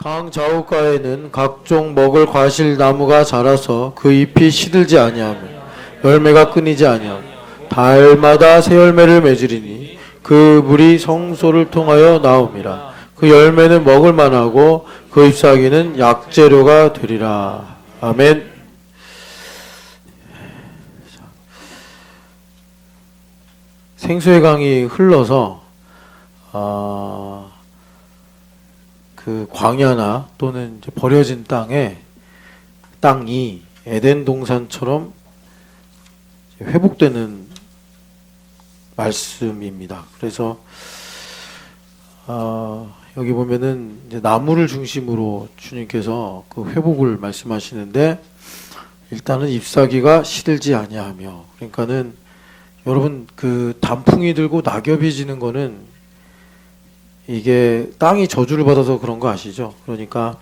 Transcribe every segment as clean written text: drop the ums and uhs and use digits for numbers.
강 좌우가에는 각종 먹을 과실 나무가 자라서 그 잎이 시들지 아니하며 열매가 끊이지 아니하고 달마다 새 열매를 맺으리니 그 물이 성소를 통하여 나옴이라. 그 열매는 먹을 만하고 그 잎사귀는 약재료가 되리라. 아멘. 생수의 강이 흘러서 그 광야나 또는 이제 버려진 땅이 에덴 동산처럼 회복되는 말씀입니다. 그래서 여기 보면은 이제 나무를 중심으로 주님께서 그 회복을 말씀하시는데, 일단은 잎사귀가 시들지 아니하며, 그러니까는 여러분 그 단풍이 들고 낙엽이 지는 거는 이게 땅이 저주를 받아서 그런 거 아시죠? 그러니까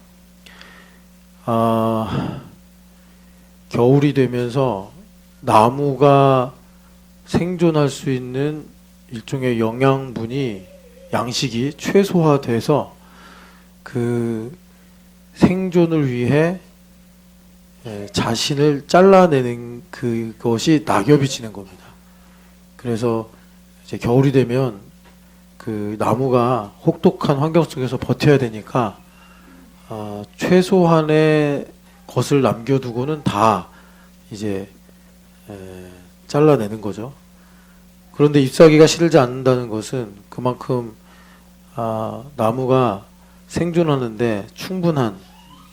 겨울이 되면서 나무가 생존할 수 있는 일종의 영양분이, 양식이 최소화돼서 그 생존을 위해 자신을 잘라내는 그것이 낙엽이 지는 겁니다. 그래서 이제 겨울이 되면 그 나무가 혹독한 환경 속에서 버텨야 되니까 최소한의 것을 남겨두고는 다 이제 잘라내는 거죠. 그런데 잎사귀가 시들지 않는다는 것은 그만큼 나무가 생존하는데 충분한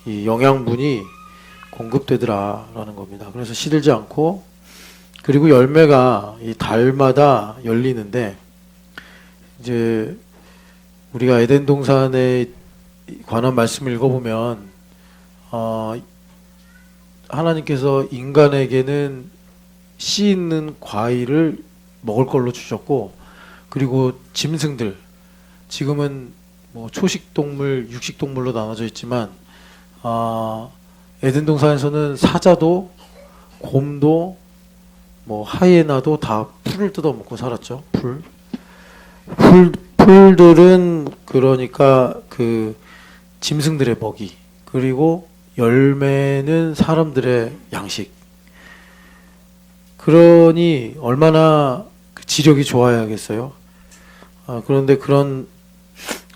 이 영양분이 공급되더라라는 겁니다. 그래서 시들지 않고, 그리고 열매가 이 달마다 열리는데, 이제 우리가 에덴 동산에 관한 말씀을 읽어보면 하나님께서 인간에게는 씨 있는 과일을 먹을 걸로 주셨고, 그리고 짐승들, 지금은 뭐 초식 동물, 육식 동물로 나눠져 있지만 에덴 동산에서는 사자도, 곰도, 뭐 하이에나도 다 풀을 뜯어먹고 살았죠. 풀들은 그러니까 그 짐승들의 먹이, 그리고 열매는 사람들의 양식. 그러니 얼마나 지력이 좋아야겠어요. 그런데 그런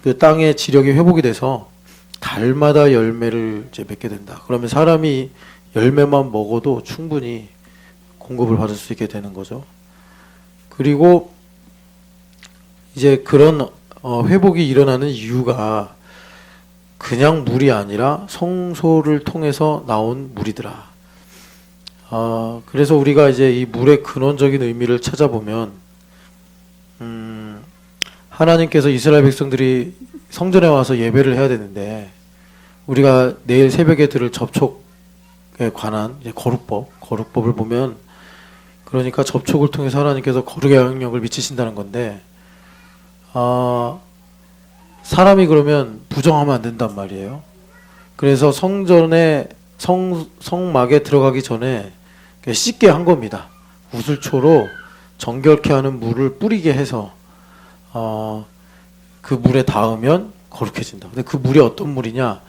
그 땅의 지력이 회복이 돼서 달마다 열매를 이제 맺게 된다. 그러면 사람이 열매만 먹어도 충분히 공급을 받을 수 있게 되는 거죠. 그리고 이제 그런 회복이 일어나는 이유가 그냥 물이 아니라 성소를 통해서 나온 물이더라. 그래서 우리가 이제 이 물의 근원적인 의미를 찾아보면, 하나님께서 이스라엘 백성들이 성전에 와서 예배를 해야 되는데, 우리가 내일 새벽에 들을 접촉에 관한 이제 거룩법을 보면, 그러니까 접촉을 통해서 하나님께서 거룩의 영향력을 미치신다는 건데, 사람이 그러면 부정하면 안 된단 말이에요. 그래서 성전에 성막에 들어가기 전에 씻게 한 겁니다. 우슬초로 정결케 하는 물을 뿌리게 해서 그 물에 닿으면 거룩해진다. 근데 그 물이 어떤 물이냐?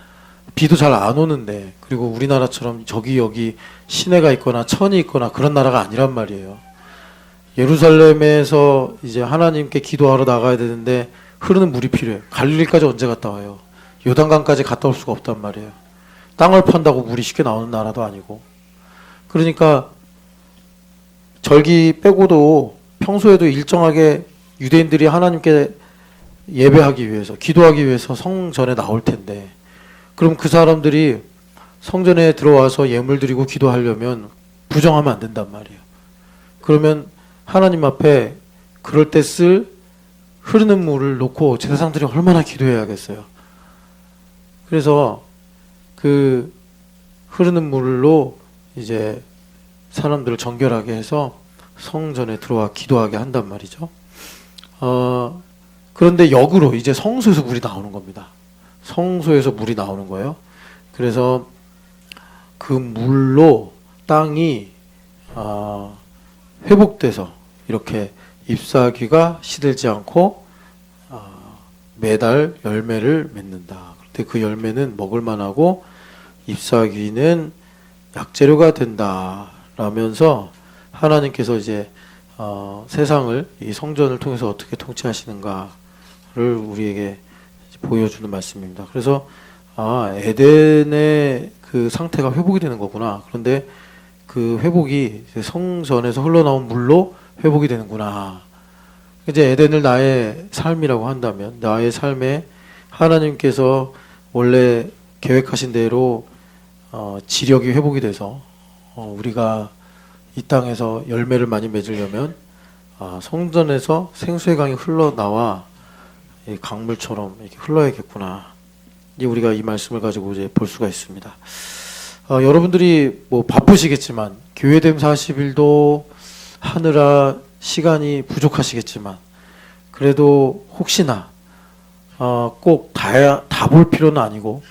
비도 잘 안 오는데, 그리고 우리나라처럼 저기 여기 시내가 있거나 천이 있거나 그런 나라가 아니란 말이에요. 예루살렘에서 이제 하나님께 기도하러 나가야 되는데 흐르는 물이 필요해요. 갈릴리까지 언제 갔다 와요? 요단강까지 갔다 올 수가 없단 말이에요. 땅을 판다고 물이 쉽게 나오는 나라도 아니고. 그러니까 절기 빼고도 평소에도 일정하게 유대인들이 하나님께 예배하기 위해서, 기도하기 위해서 성전에 나올 텐데, 그럼 그 사람들이 성전에 들어와서 예물 드리고 기도하려면 부정하면 안 된단 말이에요. 그러면 하나님 앞에 그럴 때 쓸 흐르는 물을 놓고 제사장들이 얼마나 기도해야겠어요. 그래서 그 흐르는 물로 이제 사람들을 정결하게 해서 성전에 들어와 기도하게 한단 말이죠. 그런데 역으로 이제 성소에서 물이 나오는 겁니다. 성소에서 물이 나오는 거예요. 그래서 그 물로 땅이 회복돼서 이렇게 잎사귀가 시들지 않고 매달 열매를 맺는다. 그렇게 근데 그 열매는 먹을 만하고 잎사귀는 약재료가 된다라면서 하나님께서 이제 세상을 이 성전을 통해서 어떻게 통치하시는가를 우리에게 보여주는 말씀입니다. 그래서 에덴의 그 상태가 회복이 되는 거구나. 그런데 그 회복이 성전에서 흘러나온 물로 회복이 되는구나. 이제 에덴을 나의 삶이라고 한다면 나의 삶에 하나님께서 원래 계획하신 대로 지력이 회복이 돼서 우리가 이 땅에서 열매를 많이 맺으려면 성전에서 생수의 강이 흘러나와 이 강물처럼 이렇게 흘러야겠구나. 이제 우리가 이 말씀을 가지고 이제 볼 수가 있습니다. 여러분들이 뭐 바쁘시겠지만 교회됨 40일도 하느라 시간이 부족하시겠지만 그래도 혹시나 꼭 다 볼 필요는 아니고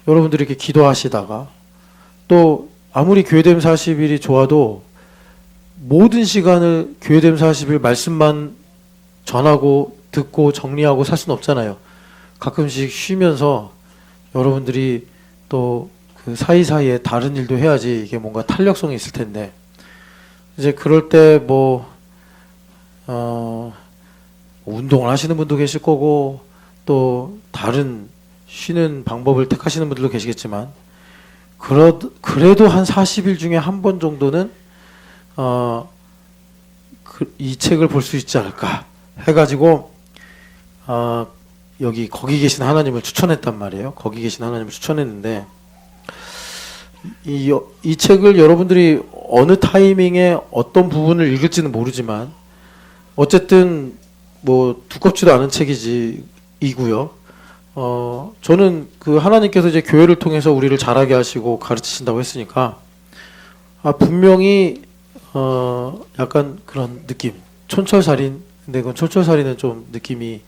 여러분들이 이렇게 기도하시다가 또 아무리 교회됨 40일이 좋아도 모든 시간을 교회됨 40일 말씀만 전하고 듣고 정리하고 살 수는 없잖아요. 가끔씩 쉬면서 여러분들이 또 그 사이사이에 다른 일도 해야지 이게 뭔가 탄력성이 있을 텐데 이제 그럴 때 운동을 하시는 분도 계실 거고 또 다른 쉬는 방법을 택하시는 분들도 계시겠지만 그래도 한 40일 중에 한 번 정도는 이 책을 볼 수 있지 않을까 해가지고 거기 계신 하나님을 추천했단 말이에요. 거기 계신 하나님을 추천했는데 이 책을 여러분들이 어느 타이밍에 어떤 부분을 읽을지는 모르지만 어쨌든 뭐 두껍지도 않은 책이고요. 저는 그 하나님께서 이제 교회를 통해서 우리를 자라게 하시고 가르치신다고 했으니까 분명히 약간 그런 느낌 촌철살인 근데 그건 촌철살인은 좀 느낌이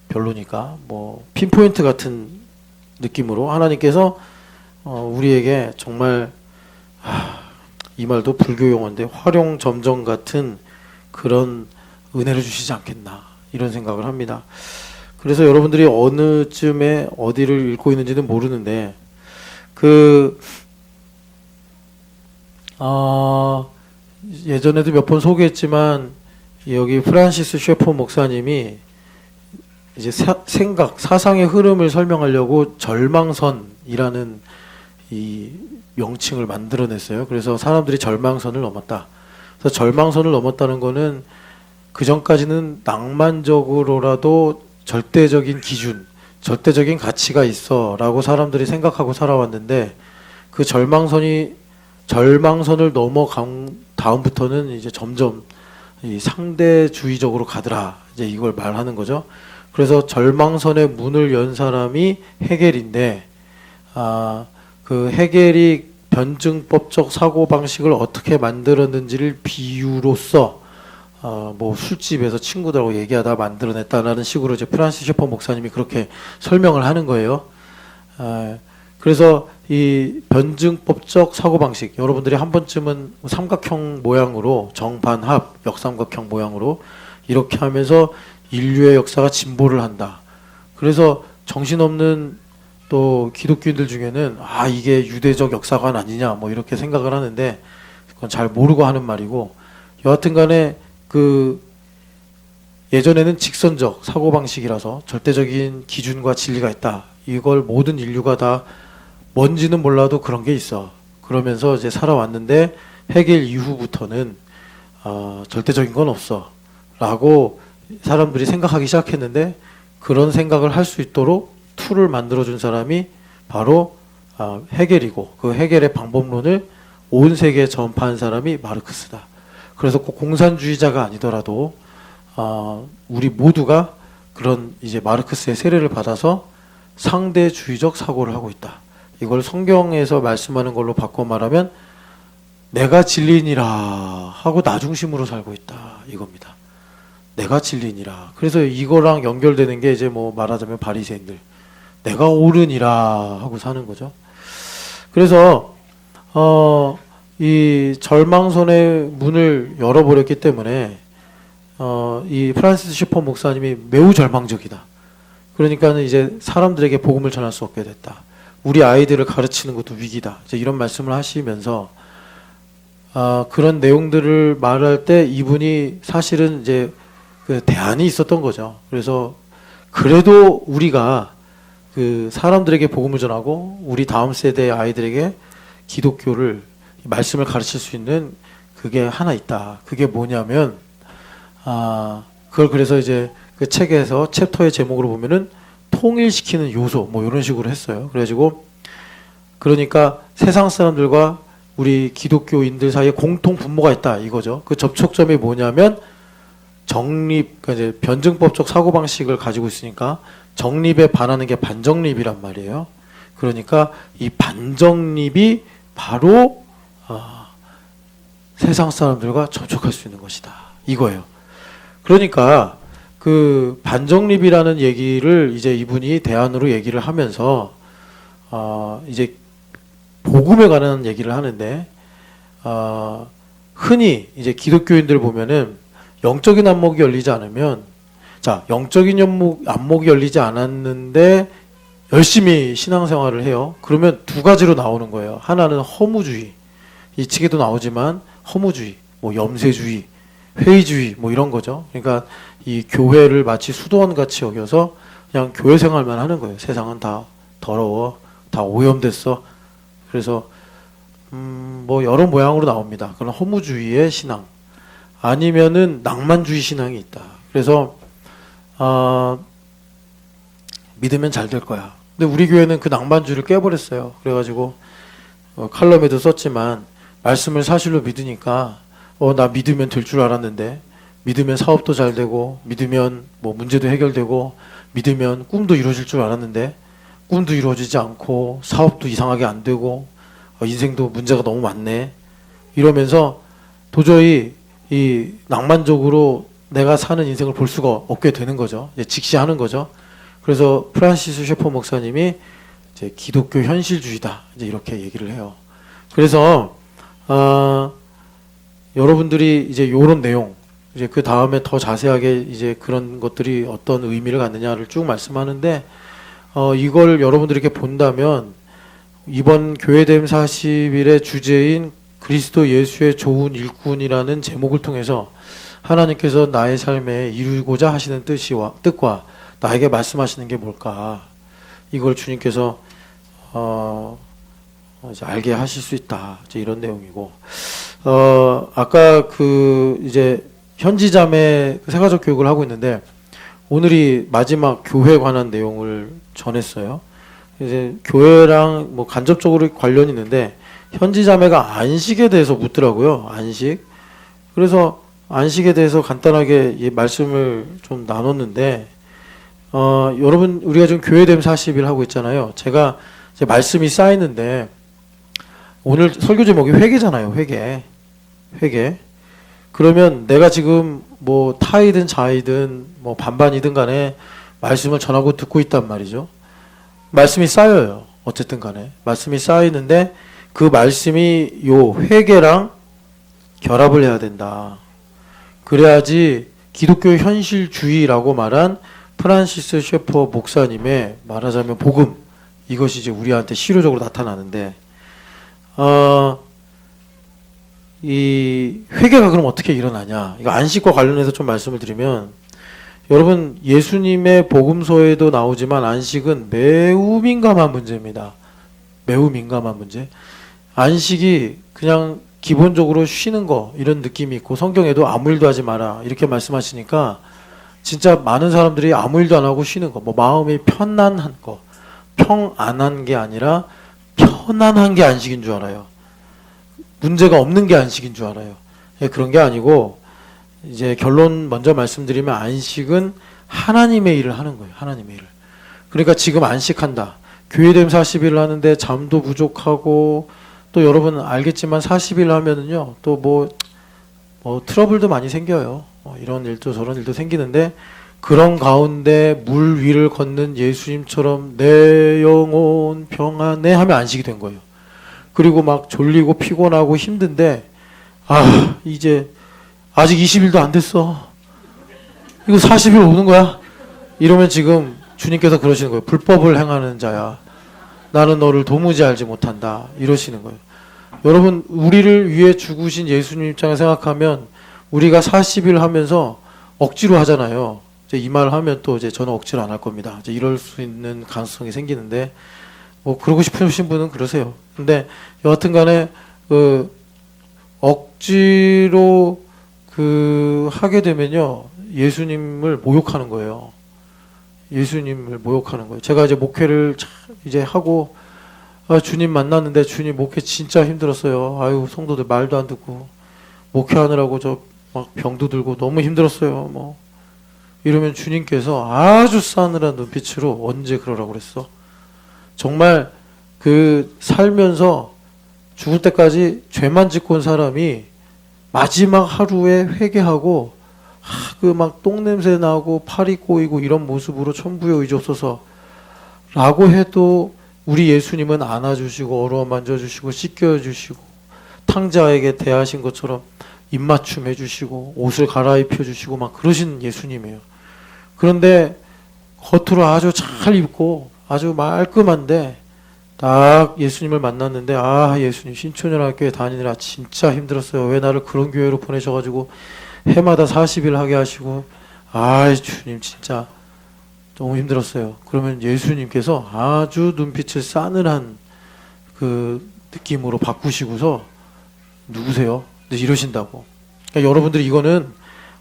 별로니까 뭐 핀포인트 같은 느낌으로 하나님께서 우리에게 정말 이 말도 불교 용어인데 활용점정 같은 그런 은혜를 주시지 않겠나 이런 생각을 합니다. 그래서 여러분들이 어느쯤에 어디를 읽고 있는지는 모르는데 예전에도 몇 번 소개했지만 여기 프란시스 셰퍼 목사님이 이제 사상의 흐름을 설명하려고 절망선이라는 이 명칭을 만들어냈어요. 그래서 사람들이 절망선을 넘었다. 그래서 절망선을 넘었다는 거는 그 전까지는 낭만적으로라도 절대적인 기준, 절대적인 가치가 있어라고 사람들이 생각하고 살아왔는데 그 절망선을 넘어간 다음부터는 이제 점점 이 상대주의적으로 가더라. 이제 이걸 말하는 거죠. 그래서 절망선의 문을 연 사람이 헤겔인데, 그 헤겔이 변증법적 사고방식을 어떻게 만들었는지를 비유로서, 뭐 술집에서 친구들하고 얘기하다 만들어냈다라는 식으로 이제 프란시스 셰퍼 목사님이 그렇게 설명을 하는 거예요. 그래서 이 변증법적 사고방식, 여러분들이 한 번쯤은 삼각형 모양으로 정반합 역삼각형 모양으로 이렇게 하면서 인류의 역사가 진보를 한다. 그래서 정신없는 또 기독교인들 중에는 이게 유대적 역사관 아니냐 뭐 이렇게 생각을 하는데 그건 잘 모르고 하는 말이고 여하튼간에 예전에는 직선적 사고방식이라서 절대적인 기준과 진리가 있다. 이걸 모든 인류가 다 뭔지는 몰라도 그런 게 있어. 그러면서 이제 살아왔는데 헤겔 이후부터는 절대적인 건 없어. 라고 사람들이 생각하기 시작했는데 그런 생각을 할 수 있도록 툴을 만들어준 사람이 바로 헤겔이고 그 헤겔의 방법론을 온 세계에 전파한 사람이 마르크스다. 그래서 꼭 공산주의자가 아니더라도 우리 모두가 그런 이제 마르크스의 세례를 받아서 상대주의적 사고를 하고 있다. 이걸 성경에서 말씀하는 걸로 바꿔 말하면 내가 진리니라 하고 나 중심으로 살고 있다 이겁니다. 내가 진리니라. 그래서 이거랑 연결되는 게 이제 뭐 말하자면 바리새인들 내가 옳으니라 하고 사는 거죠. 그래서 이 절망선의 문을 열어버렸기 때문에 이 프란시스 셰퍼 목사님이 매우 절망적이다. 그러니까는 이제 사람들에게 복음을 전할 수 없게 됐다. 우리 아이들을 가르치는 것도 위기다. 이제 이런 말씀을 하시면서 그런 내용들을 말할 때 이분이 사실은 이제 그 대안이 있었던 거죠. 그래서 그래도 우리가 그 사람들에게 복음을 전하고 우리 다음 세대의 아이들에게 기독교를 말씀을 가르칠 수 있는 그게 하나 있다. 그게 뭐냐면 그걸 그래서 이제 그 책에서 챕터의 제목으로 보면은 통일시키는 요소 뭐 이런 식으로 했어요. 그래가지고 그러니까 세상 사람들과 우리 기독교인들 사이에 공통 분모가 있다 이거죠. 그 접촉점이 뭐냐면 정립, 그러니까 이제 변증법적 사고방식을 가지고 있으니까 정립에 반하는 게 반정립이란 말이에요. 그러니까 이 반정립이 바로 세상 사람들과 접촉할 수 있는 것이다. 이거예요. 그러니까 그 반정립이라는 얘기를 이제 이분이 대안으로 얘기를 하면서 이제 복음에 관한 얘기를 하는데 흔히 이제 기독교인들 보면은 영적인 안목이 열리지 않으면 자, 영적인 안목이 열리지 않았는데 열심히 신앙생활을 해요. 그러면 두 가지로 나오는 거예요. 하나는 허무주의. 이 책에도 나오지만 허무주의, 뭐 염세주의, 회의주의 뭐 이런 거죠. 그러니까 이 교회를 마치 수도원 같이 여겨서 그냥 교회 생활만 하는 거예요. 세상은 다 더러워, 다 오염됐어. 그래서 뭐 여러 모양으로 나옵니다. 그런 허무주의의 신앙. 아니면은 낭만주의 신앙이 있다. 그래서 믿으면 잘 될 거야. 근데 우리 교회는 그 낭만주의를 깨버렸어요. 그래가지고 칼럼에도 썼지만 말씀을 사실로 믿으니까 나 믿으면 될 줄 알았는데 믿으면 사업도 잘 되고 믿으면 뭐 문제도 해결되고 믿으면 꿈도 이루어질 줄 알았는데 꿈도 이루어지지 않고 사업도 이상하게 안 되고 인생도 문제가 너무 많네. 이러면서 도저히 이 낭만적으로 내가 사는 인생을 볼 수가 없게 되는 거죠. 이제 직시하는 거죠. 그래서 프란시스 셰퍼 목사님이 이제 기독교 현실주의다. 이제 이렇게 얘기를 해요. 그래서 여러분들이 이제 요런 내용, 이제 그 다음에 더 자세하게 이제 그런 것들이 어떤 의미를 갖느냐를 쭉 말씀하는데 이걸 여러분들에게 본다면 이번 교회됨 40일의 주제인 그리스도 예수의 좋은 일꾼이라는 제목을 통해서 하나님께서 나의 삶에 이루고자 하시는 뜻과 나에게 말씀하시는 게 뭘까? 이걸 주님께서 이제 알게 하실 수 있다. 이제 이런 내용이고, 아까 그 이제 현지자매 세가족 교육을 하고 있는데 오늘이 마지막 교회 관한 내용을 전했어요. 이제 교회랑 뭐 간접적으로 관련이 있는데 현지자매가 안식에 대해서 묻더라고요. 안식. 그래서 안식에 대해서 간단하게 말씀을 좀 나눴는데 여러분 우리가 지금 교회됨 40일 하고 있잖아요. 제가 이제 말씀이 쌓이는데 오늘 설교 제목이 회개잖아요. 회개. 그러면 내가 지금 뭐 타이든 자이든 뭐 반반이든 간에 말씀을 전하고 듣고 있단 말이죠. 말씀이 쌓여요. 어쨌든 간에 말씀이 쌓이는데 그 말씀이 요 회개랑 결합을 해야 된다. 그래야지 기독교 현실주의라고 말한 프란시스 셰퍼 목사님의 말하자면 복음, 이것이 이제 우리한테 실효적으로 나타나는데 이 회개가 그럼 어떻게 일어나냐? 이거 안식과 관련해서 좀 말씀을 드리면 여러분 예수님의 복음서에도 나오지만 안식은 매우 민감한 문제입니다. 매우 민감한 문제. 안식이 그냥 기본적으로 쉬는 거 이런 느낌이 있고 성경에도 아무 일도 하지 마라 이렇게 말씀하시니까 진짜 많은 사람들이 아무 일도 안 하고 쉬는 거, 뭐 마음이 편안한 거, 평안한 게 아니라 편안한 게 안식인 줄 알아요. 문제가 없는 게 안식인 줄 알아요. 그런 게 아니고 이제 결론 먼저 말씀드리면 안식은 하나님의 일을 하는 거예요. 하나님의 일을. 그러니까 지금 안식한다. 교회됨 40일 하는데 잠도 부족하고 또 여러분 알겠지만 40일 하면은요 또 뭐 트러블도 많이 생겨요. 이런 일도 저런 일도 생기는데 그런 가운데 물 위를 걷는 예수님처럼 내 영혼 평안해 하면 안식이 된 거예요. 그리고 막 졸리고 피곤하고 힘든데 이제 아직 20일도 안 됐어. 이거 40일 오는 거야? 이러면 지금 주님께서 그러시는 거예요. 불법을 행하는 자야. 나는 너를 도무지 알지 못한다. 이러시는 거예요. 여러분, 우리를 위해 죽으신 예수님 입장에 생각하면 우리가 40일 하면서 억지로 하잖아요. 이제 이 말 하면 또 이제 저는 억지로 안 할 겁니다. 이제 이럴 수 있는 가능성이 생기는데, 뭐 그러고 싶으신 분은 그러세요. 근데 여하튼 간에 억지로 하게 되면요, 예수님을 모욕하는 거예요. 예수님을 모욕하는 거예요. 제가 이제 목회를 이제 하고 주님 만났는데 주님 목회 진짜 힘들었어요. 아유, 성도들 말도 안 듣고 목회하느라고 저 막 병도 들고 너무 힘들었어요. 뭐 이러면 주님께서 아주 싸늘한 눈빛으로 언제 그러라고 그랬어? 정말 살면서 죽을 때까지 죄만 짓고 온 사람이 마지막 하루에 회개하고 막 똥냄새 나고 팔이 꼬이고 이런 모습으로 천부여 의지없어서 라고 해도 우리 예수님은 안아주시고 어루어 만져주시고 씻겨주시고 탕자에게 대하신 것처럼 입맞춤 해주시고 옷을 갈아입혀주시고 막 그러신 예수님이에요. 그런데 겉으로 아주 잘 입고 아주 말끔한데 딱 예수님을 만났는데, 예수님 신촌연합교회 다니느라 진짜 힘들었어요. 왜 나를 그런 교회로 보내셔가지고 해마다 40일 하게 하시고, 주님 진짜 너무 힘들었어요. 그러면 예수님께서 아주 눈빛을 싸늘한 느낌으로 바꾸시고서 누구세요? 이러신다고. 그러니까 여러분들이 이거는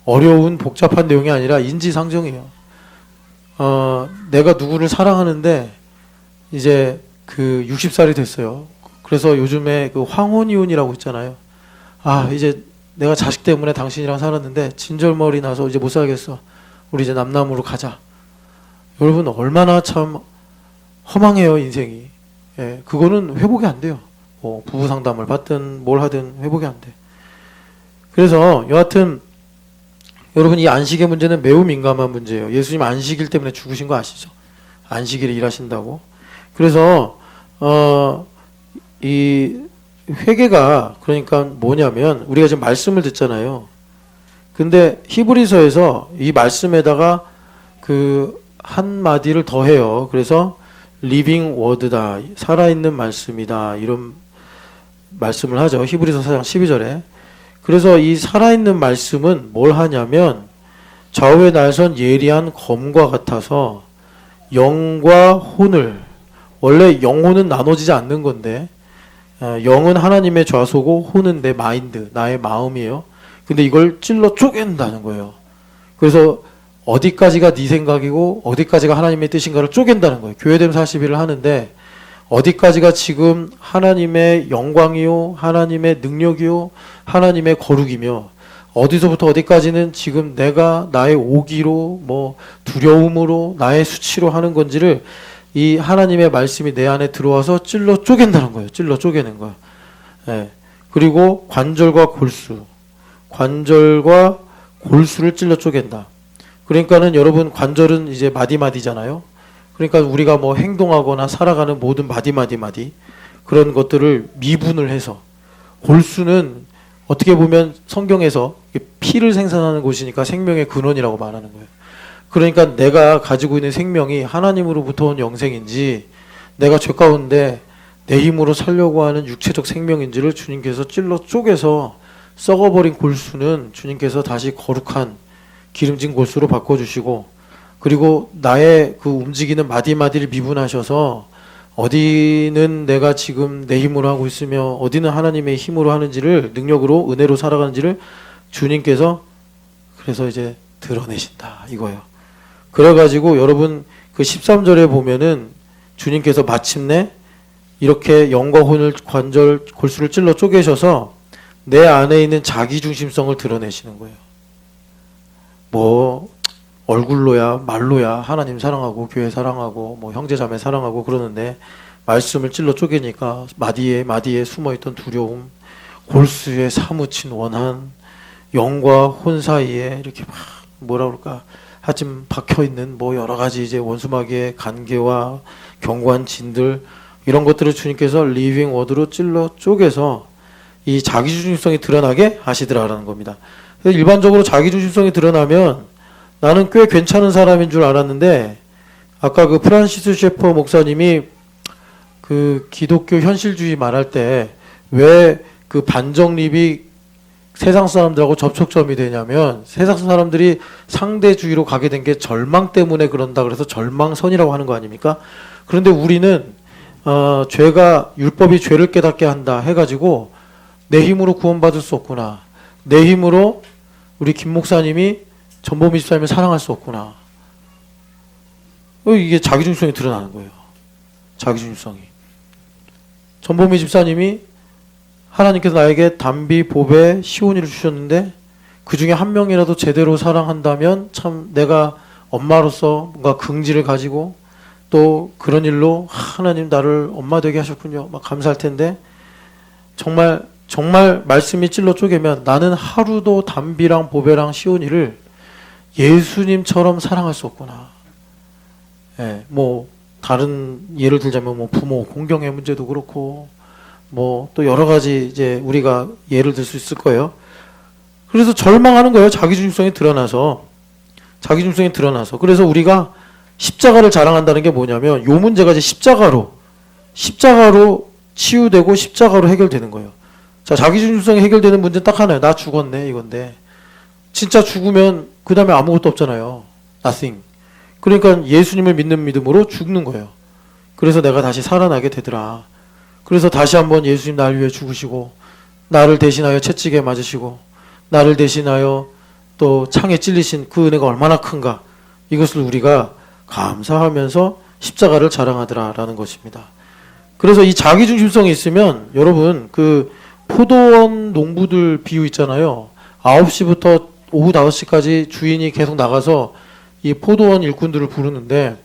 어려운 복잡한 내용이 아니라 인지상정이에요. 내가 누구를 사랑하는데 이제 60살이 됐어요. 그래서 요즘에 황혼이혼이라고 있잖아요. 이제 내가 자식 때문에 당신이랑 살았는데 진절머리 나서 이제 못 살겠어. 우리 이제 남남으로 가자. 여러분, 얼마나 참 허망해요, 인생이. 예, 그거는 회복이 안 돼요. 부부 상담을 받든 뭘 하든 회복이 안 돼. 그래서 여하튼 여러분, 이 안식의 문제는 매우 민감한 문제예요. 예수님 안식일 때문에 죽으신 거 아시죠? 안식일에 일하신다고. 그래서 이 회개가 그러니까 뭐냐면 우리가 지금 말씀을 듣잖아요. 근데 히브리서에서 이 말씀에다가 한 마디를 더해요. 그래서 리빙 워드다, 살아있는 말씀이다, 이런 말씀을 하죠. 히브리서 4장 12절에. 그래서 이 살아있는 말씀은 뭘 하냐면 좌우에 날선 예리한 검과 같아서 영과 혼을, 원래 영혼은 나눠지지 않는 건데 영은 하나님의 좌소고 혼은 내 마인드, 나의 마음이에요. 근데 이걸 찔러 쪼갠다는 거예요. 그래서 어디까지가 네 생각이고 어디까지가 하나님의 뜻인가를 쪼갠다는 거예요. 교회됨 40일을 하는데 어디까지가 지금 하나님의 영광이요, 하나님의 능력이요, 하나님의 거룩이며 어디서부터 어디까지는 지금 내가 나의 오기로 뭐 두려움으로 나의 수치로 하는 건지를 이 하나님의 말씀이 내 안에 들어와서 찔러 쪼갠다는 거예요. 찔러 쪼개는 거예요. 예. 그리고 관절과 골수를 찔러 쪼갠다. 그러니까는 여러분, 관절은 이제 마디마디잖아요. 그러니까 우리가 뭐 행동하거나 살아가는 모든 마디 그런 것들을 미분을 해서, 골수는 어떻게 보면 성경에서 피를 생산하는 곳이니까 생명의 근원이라고 말하는 거예요. 그러니까 내가 가지고 있는 생명이 하나님으로부터 온 영생인지 내가 죄 가운데 내 힘으로 살려고 하는 육체적 생명인지를 주님께서 찔러 쪼개서 썩어버린 골수는 주님께서 다시 거룩한 기름진 골수로 바꿔주시고, 그리고 나의 움직이는 마디마디를 미분하셔서 어디는 내가 지금 내 힘으로 하고 있으며 어디는 하나님의 힘으로 하는지를, 능력으로 은혜로 살아가는지를 주님께서 그래서 이제 드러내신다 이거예요. 그래가지고 여러분 13절에 보면은 주님께서 마침내 이렇게 영과 혼을, 관절, 골수를 찔러 쪼개셔서 내 안에 있는 자기중심성을 드러내시는 거예요. 뭐 얼굴로야 말로야 하나님 사랑하고 교회 사랑하고 뭐 형제자매 사랑하고 그러는데 말씀을 찔러 쪼개니까 마디에 숨어있던 두려움, 골수에 사무친 원한, 영과 혼 사이에 이렇게 막 뭐라 그럴까 하여튼 박혀있는 뭐 여러가지 이제 원수마귀의 간계와 견고한 진들, 이런 것들을 주님께서 리빙 워드로 찔러 쪼개서 이 자기중심성이 드러나게 하시더라라는 겁니다. 일반적으로 자기중심성이 드러나면 나는 꽤 괜찮은 사람인 줄 알았는데 아까 그 프란시스 셰퍼 목사님이 그 기독교 현실주의 말할 때 왜 그 반정립이 세상 사람들하고 접촉점이 되냐면 세상 사람들이 상대주의로 가게 된 게 절망 때문에 그런다 그래서 절망선이라고 하는 거 아닙니까? 그런데 우리는 죄가 율법이 죄를 깨닫게 한다 해가지고 내 힘으로 구원받을 수 없구나. 내 힘으로 우리 김 목사님이 전범희 집사님을 사랑할 수 없구나. 이게 자기중심성이 드러나는 거예요. 자기중심성이. 전범희 집사님이 하나님께서 나에게 담비, 보배, 시온이를 주셨는데 그 중에 한 명이라도 제대로 사랑한다면 참 내가 엄마로서 뭔가 긍지를 가지고 또 그런 일로 하나님 나를 엄마 되게 하셨군요. 막 감사할 텐데 정말 말씀이 찔러 쪼개면 나는 하루도 담비랑 보배랑 시온이를 예수님처럼 사랑할 수 없구나. 예, 뭐 다른 예를 들자면 뭐 부모 공경의 문제도 그렇고 뭐 또 여러 가지 이제 우리가 예를 들 수 있을 거예요. 그래서 절망하는 거예요. 자기중심성이 드러나서. 그래서 우리가 십자가를 자랑한다는 게 뭐냐면 요 문제가 이제 십자가로 치유되고 십자가로 해결되는 거예요. 자, 자기중심성이 해결되는 문제는 딱 하나예요. 나 죽었네 이건데 진짜 죽으면 그 다음에 아무것도 없잖아요. nothing. 그러니까 예수님을 믿는 믿음으로 죽는 거예요. 그래서 내가 다시 살아나게 되더라. 그래서 다시 한번 예수님 나를 위해 죽으시고 나를 대신하여 채찍에 맞으시고 나를 대신하여 또 창에 찔리신 그 은혜가 얼마나 큰가. 이것을 우리가 감사하면서 십자가를 자랑하더라라는 것입니다. 그래서 이 자기중심성이 있으면 여러분 그 포도원 농부들 비유 있잖아요. 9시부터 오후 5시까지 주인이 계속 나가서 이 포도원 일꾼들을 부르는데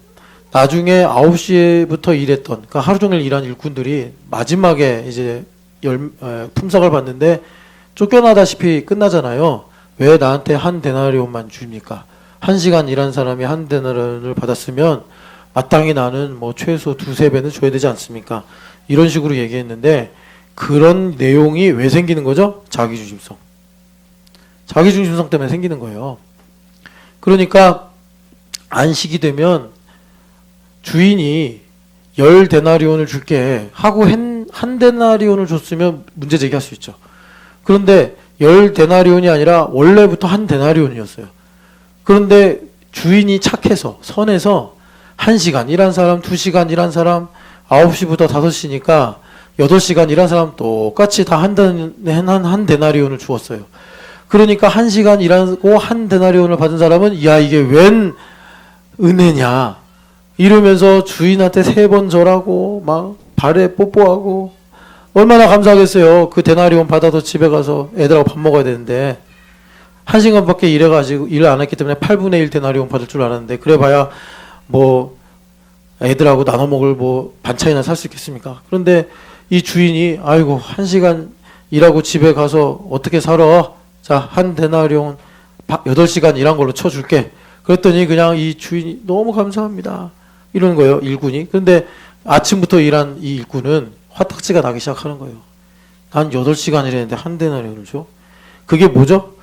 나중에 9시부터 일했던 그러니까 하루 종일 일한 일꾼들이 마지막에 이제 품삯을 받는데 쫓겨나다시피 끝나잖아요. 왜 나한테 한 데나리온만 줍니까? 1시간 일한 사람이 한 데나리온을 받았으면 마땅히 나는 뭐 최소 2~3배는 줘야 되지 않습니까? 이런 식으로 얘기했는데 그런 내용이 왜 생기는 거죠? 자기중심성 때문에 생기는 거예요. 그러니까 안식이 되면 주인이 10데나리온을 줄게 하고 한 데나리온을 줬으면 문제 제기할 수 있죠. 그런데 10데나리온이 아니라 원래부터 한 데나리온이었어요. 그런데 주인이 착해서 선해서 1시간 일한 사람, 2시간 일한 사람, 9시부터 5시니까 8시간 일한 사람 똑같이 다 한 데나리온을 주었어요. 그러니까 1시간 일하고 한 데나리온을 받은 사람은 야 이게 웬 은혜냐 이러면서 주인한테 3번 절하고 막 발에 뽀뽀하고 얼마나 감사하겠어요. 그 데나리온 받아서 집에 가서 애들하고 밥 먹어야 되는데 1시간밖에 일해가지고 일 안 했기 때문에 8분의 1 데나리온 받을 줄 알았는데 그래봐야 뭐 애들하고 나눠 먹을 뭐 반찬이나 살 수 있겠습니까? 그런데 이 주인이 아이고 1시간 일하고 집에 가서 어떻게 살아? 자, 한 데나리온 8시간 일한 걸로 쳐줄게. 그랬더니 그냥 이 주인이 너무 감사합니다. 이러는 거예요, 일꾼이. 그런데 아침부터 일한 이 일꾼은 화딱지가 나기 시작하는 거예요. 난 8시간 일했는데 한 데나리온을 줘? 그게 뭐죠?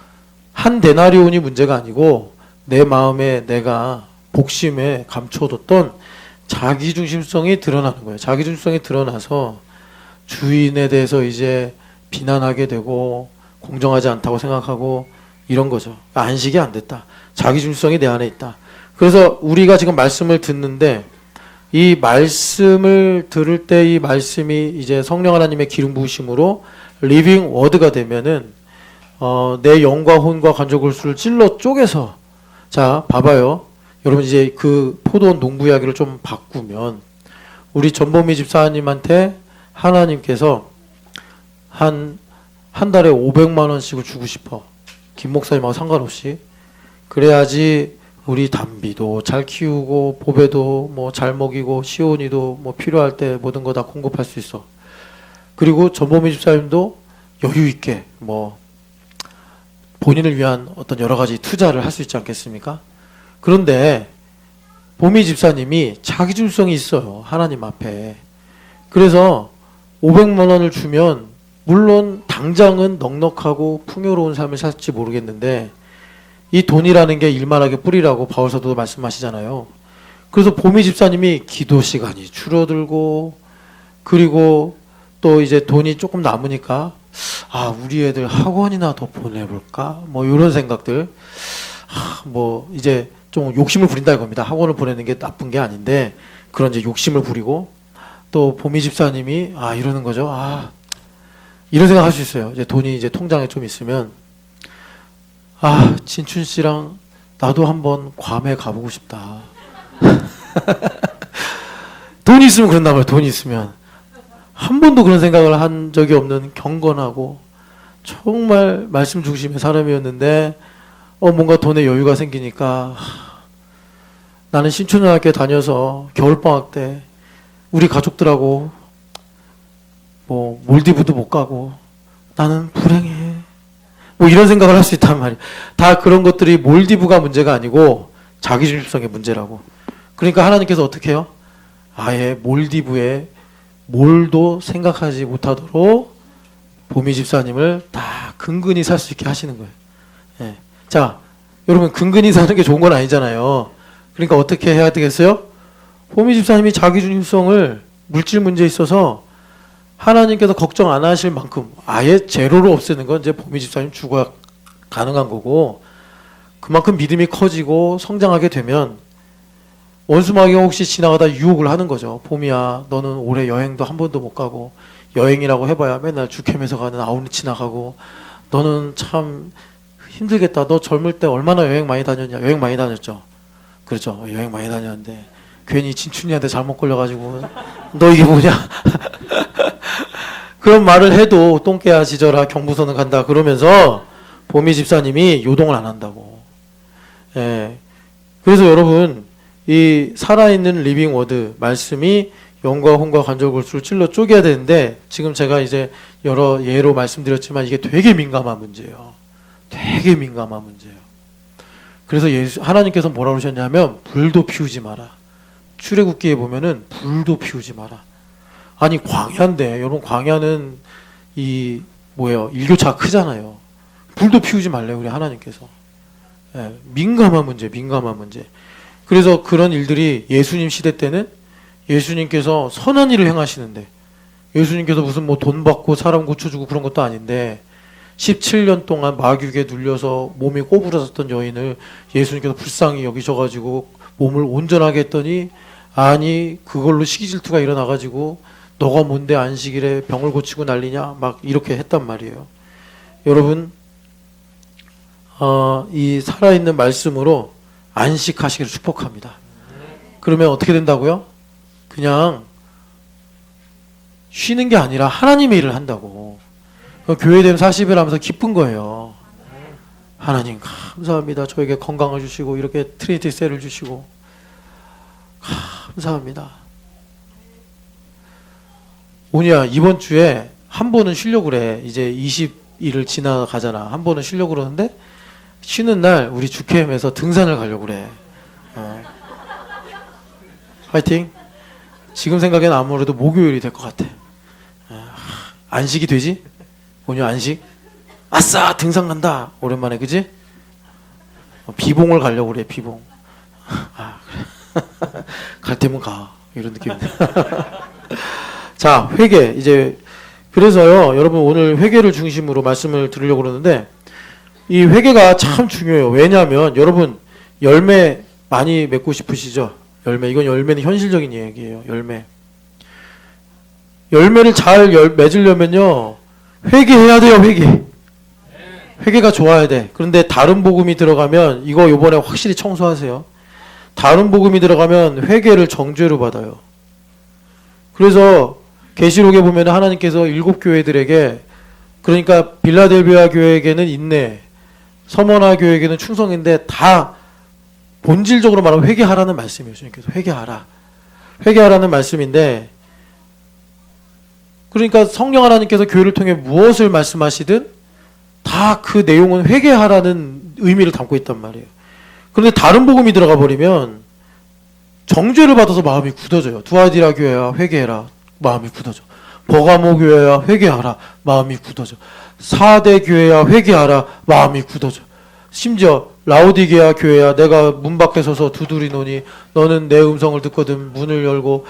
한 데나리온이 문제가 아니고 내 마음에 내가 복심에 감춰뒀던 자기중심성이 드러나는 거예요. 자기중심성이 드러나서 주인에 대해서 이제 비난하게 되고 공정하지 않다고 생각하고 이런 거죠. 안식이 안 됐다. 자기중심성이 내 안에 있다. 그래서 우리가 지금 말씀을 듣는데 이 말씀을 들을 때 이 말씀이 이제 성령 하나님의 기름 부으심으로 리빙 워드가 되면은 내 영과 혼과 관절 골수를 찔러 쪼개서 자 봐봐요. 여러분 이제 그 포도원 농부 이야기를 좀 바꾸면 우리 전범희 집사님한테 하나님께서 한 달에 500만 원씩을 주고 싶어. 김 목사님하고 상관없이. 그래야지 우리 담비도 잘 키우고 보배도 뭐 잘 먹이고 시온이도 뭐 필요할 때 모든 거 다 공급할 수 있어. 그리고 전범희 집사님도 여유 있게 뭐 본인을 위한 어떤 여러 가지 투자를 할 수 있지 않겠습니까? 그런데 보미 집사님이 자기중심성이 있어요. 하나님 앞에. 그래서 500만 원을 주면 물론 당장은 넉넉하고 풍요로운 삶을 살지 모르겠는데 이 돈이라는 게 일만하게 뿌리라고 바울 사도도 말씀하시잖아요. 그래서 보미 집사님이 기도 시간이 줄어들고, 그리고 또 이제 돈이 조금 남으니까 우리 애들 학원이나 더 보내볼까? 뭐 이런 생각들. 뭐 이제 좀 욕심을 부린다 이겁니다. 학원을 보내는 게 나쁜 게 아닌데 그런 이제 욕심을 부리고, 또 보미 집사님이 이러는 거죠. 이런 생각 할 수 있어요. 이제 돈이 이제 통장에 좀 있으면 진춘 씨랑 나도 한번 괌에 가보고 싶다. 돈이 있으면 그런단 말이에요. 돈이 있으면. 한 번도 그런 생각을 한 적이 없는 경건하고 정말 말씀 중심의 사람이었는데 뭔가 돈에 여유가 생기니까 나는 신촌중학교 다녀서 겨울방학 때 우리 가족들하고 뭐 몰디브도 못 가고 나는 불행해. 뭐 이런 생각을 할 수 있단 말이에요. 다 그런 것들이 몰디브가 문제가 아니고 자기중심성의 문제라고. 그러니까 하나님께서 어떻게 해요? 아예 몰디브에 몰도 생각하지 못하도록 보미 집사님을 다 근근히 살 수 있게 하시는 거예요. 예. 자, 여러분 근근히 사는 게 좋은 건 아니잖아요. 그러니까 어떻게 해야 되겠어요? 보미 집사님이 자기중심성을 물질 문제에 있어서 하나님께서 걱정 안 하실 만큼 아예 제로로 없애는 건 이제 보미 집사님 죽어야 가능한 거고, 그만큼 믿음이 커지고 성장하게 되면 원수마귀가 혹시 지나가다 유혹을 하는 거죠. 보미야, 너는 올해 여행도 한 번도 못 가고 여행이라고 해봐야 맨날 주캠에서 가는 아웃리치 나가고 너는 참 힘들겠다. 너 젊을 때 얼마나 여행 많이 다녔냐. 여행 많이 다녔죠. 그렇죠. 여행 많이 다녔는데 괜히 진춘이한테 잘못 걸려가지고 너 이게 뭐냐. 그런 말을 해도 똥개야 지져라 경부선은 간다 그러면서 보미 집사님이 요동을 안 한다고. 예. 그래서 여러분 이 살아있는 리빙 워드 말씀이 영과 혼과 관절 골수를 찔러 쪼개야 되는데, 지금 제가 이제 여러 예로 말씀드렸지만 이게 되게 민감한 문제예요. 되게 민감한 문제예요. 그래서 하나님께서 뭐라고 하셨냐면 불도 피우지 마라. 출애굽기에 보면은 불도 피우지 마라. 아니 광야인데 여러분, 광야는 이 뭐예요? 일교차가 크잖아요. 불도 피우지 말래요 우리 하나님께서. 예, 민감한 문제, 민감한 문제. 그래서 그런 일들이 예수님 시대 때는 예수님께서 선한 일을 행하시는데, 예수님께서 무슨 뭐 돈 받고 사람 고쳐주고 그런 것도 아닌데 17년 동안 마귀에 눌려서 몸이 꼬부라졌던 여인을 예수님께서 불쌍히 여기셔가지고 몸을 온전하게 했더니, 아니 그걸로 시기질투가 일어나가지고 너가 뭔데 안식일에 병을 고치고 난리냐 막 이렇게 했단 말이에요. 여러분 이 살아있는 말씀으로 안식하시기를 축복합니다. 그러면 어떻게 된다고요? 그냥 쉬는 게 아니라 하나님의 일을 한다고. 교회됨 40일 하면서 기쁜 거예요. 하나님 감사합니다. 저에게 건강을 주시고 이렇게 트리니티 셀을 주시고 감사합니다. 오냐 이번 주에 한 번은 쉬려고 그래. 이제 20일을 지나가잖아. 한 번은 쉬려고 그러는데 쉬는 날 우리 주캠에서 등산을 가려고 그래. 화이팅. 지금 생각엔 아무래도 목요일이 될 것 같아. 안식이 되지? 오늘 안식? 아싸 등산 간다. 오랜만에 그지? 비봉을 가려고 그래. 비봉. 그래. 갈 테면 가. 이런 느낌인데. 자, 회개. 이제 그래서요 여러분 오늘 회개를 중심으로 말씀을 드리려고 그러는데, 이 회개가 참 중요해요. 왜냐하면 여러분 열매 많이 맺고 싶으시죠? 열매. 이건 열매는 현실적인 얘기예요. 열매를 잘 맺으려면요 회개해야 돼요. 회개가 좋아야 돼. 그런데 다른 복음이 들어가면, 이거 요번에 확실히 청소하세요. 다른 복음이 들어가면 회개를 정죄로 받아요. 그래서 계시록에 보면 하나님께서 7 교회들에게, 그러니까 빌라델비아 교회에게는 인내, 서머나 교회에게는 충성인데 다 본질적으로 말하면 회개하라는 말씀이에요. 주님께서 회개하라는 말씀인데, 그러니까 성령 하나님께서 교회를 통해 무엇을 말씀하시든 다 그 내용은 회개하라는 의미를 담고 있단 말이에요. 그런데 다른 복음이 들어가 버리면 정죄를 받아서 마음이 굳어져요. 두아디라 교회야 회개해라. 마음이 굳어져. 버가모 교회야 회개하라. 마음이 굳어져. 사대 교회야 회개하라. 마음이 굳어져. 심지어 라오디게아 교회야, 내가 문 밖에 서서 두드리노니 너는 내 음성을 듣거든 문을 열고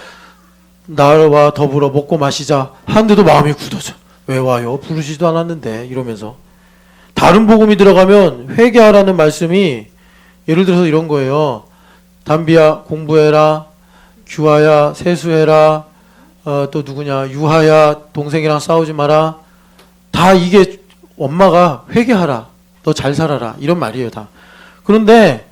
나와 더불어 먹고 마시자 하는데도 마음이 굳어져. 왜 와요? 부르지도 않았는데 이러면서. 다른 복음이 들어가면 회개하라는 말씀이 예를 들어서 이런 거예요. 담비야 공부해라, 규하야 세수해라, 또 누구냐 유하야 동생이랑 싸우지 마라. 다 이게 엄마가 회개하라, 너 잘 살아라 이런 말이에요 다. 그런데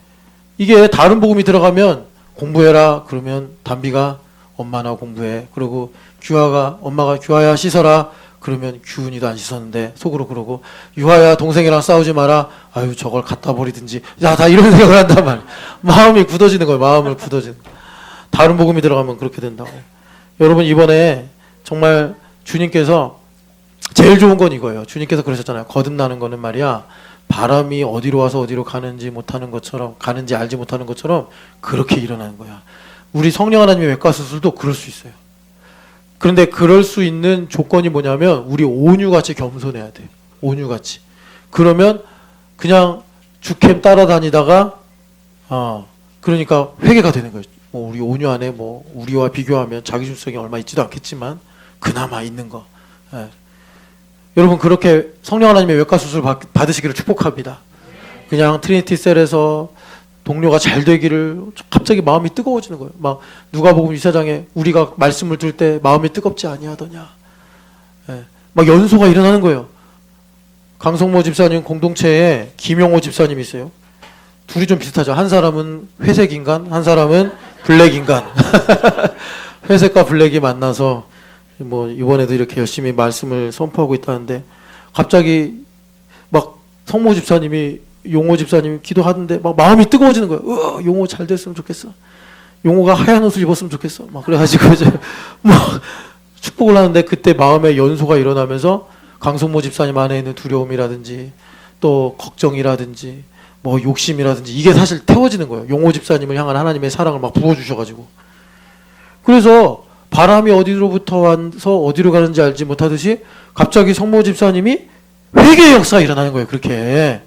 이게 다른 복음이 들어가면 공부해라 그러면 담비가 엄마나 공부해. 그리고 규하가 엄마가 규하야 씻어라 그러면 규은이도 안 씻었는데 속으로 그러고, 유하야 동생이랑 싸우지 마라, 아유 저걸 갖다 버리든지, 야 다 이런 생각을 한단 말이야. 마음이 굳어지는 거예요. 마음을 굳어지는. 다른 복음이 들어가면 그렇게 된다고. 여러분 이번에 정말 주님께서 제일 좋은 건 이거예요. 주님께서 그러셨잖아요. 거듭나는 거는 말이야 바람이 어디로 와서 어디로 가는지 못하는 것처럼, 가는지 알지 못하는 것처럼 그렇게 일어나는 거야. 우리 성령 하나님의 외과수술도 그럴 수 있어요. 그런데 그럴 수 있는 조건이 뭐냐면 우리 온유같이 겸손해야 돼요. 온유같이. 그러면 그냥 주캠 따라다니다가 그러니까 회개가 되는 거예요. 뭐 우리 온유 안에 뭐 우리와 비교하면 자기중성이 얼마 있지도 않겠지만 그나마 있는 거. 예. 여러분 그렇게 성령 하나님의 외과수술 받으시기를 축복합니다. 그냥 트리니티 셀에서 동료가 잘 되기를 갑자기 마음이 뜨거워지는 거예요. 막 누가복음 2사장에 우리가 말씀을 들을 때 마음이 뜨겁지 아니하더냐. 예. 막 연소가 일어나는 거예요. 강성모 집사님 공동체에 김용호 집사님이 있어요. 둘이 좀 비슷하죠. 한 사람은 회색 인간, 한 사람은 블랙 인간. 회색과 블랙이 만나서 뭐 이번에도 이렇게 열심히 말씀을 선포하고 있다는데 갑자기 막 성모 집사님이 용호 집사님이 기도하는데 막 마음이 뜨거워지는 거예요. 용호 잘 됐으면 좋겠어. 용호가 하얀 옷을 입었으면 좋겠어. 막 그래가지고 이제 막 축복을 하는데 그때 마음에 연소가 일어나면서 강성모 집사님 안에 있는 두려움이라든지 또 걱정이라든지 뭐 욕심이라든지 이게 사실 태워지는 거예요. 용호 집사님을 향한 하나님의 사랑을 막 부어주셔가지고. 그래서 바람이 어디로부터 와서 어디로 가는지 알지 못하듯이 갑자기 성모 집사님이 회개의 역사가 일어나는 거예요. 그렇게.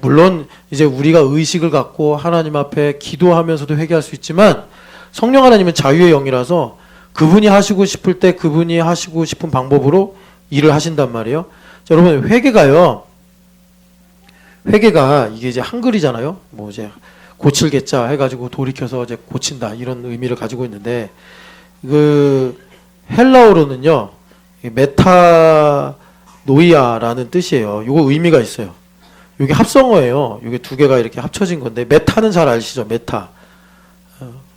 물론 이제 우리가 의식을 갖고 하나님 앞에 기도하면서도 회개할 수 있지만 성령 하나님은 자유의 영이라서 그분이 하시고 싶을 때 그분이 하시고 싶은 방법으로 일을 하신단 말이에요. 자, 여러분 회개가요. 회개가 이게 이제 한글이잖아요. 뭐 이제 고칠 개자 해가지고 돌이켜서 이제 고친다 이런 의미를 가지고 있는데 그 헬라어로는요 메타노이아라는 뜻이에요. 이거 의미가 있어요. 이게 합성어예요. 이게 두 개가 이렇게 합쳐진 건데 메타는 잘 아시죠? 메타.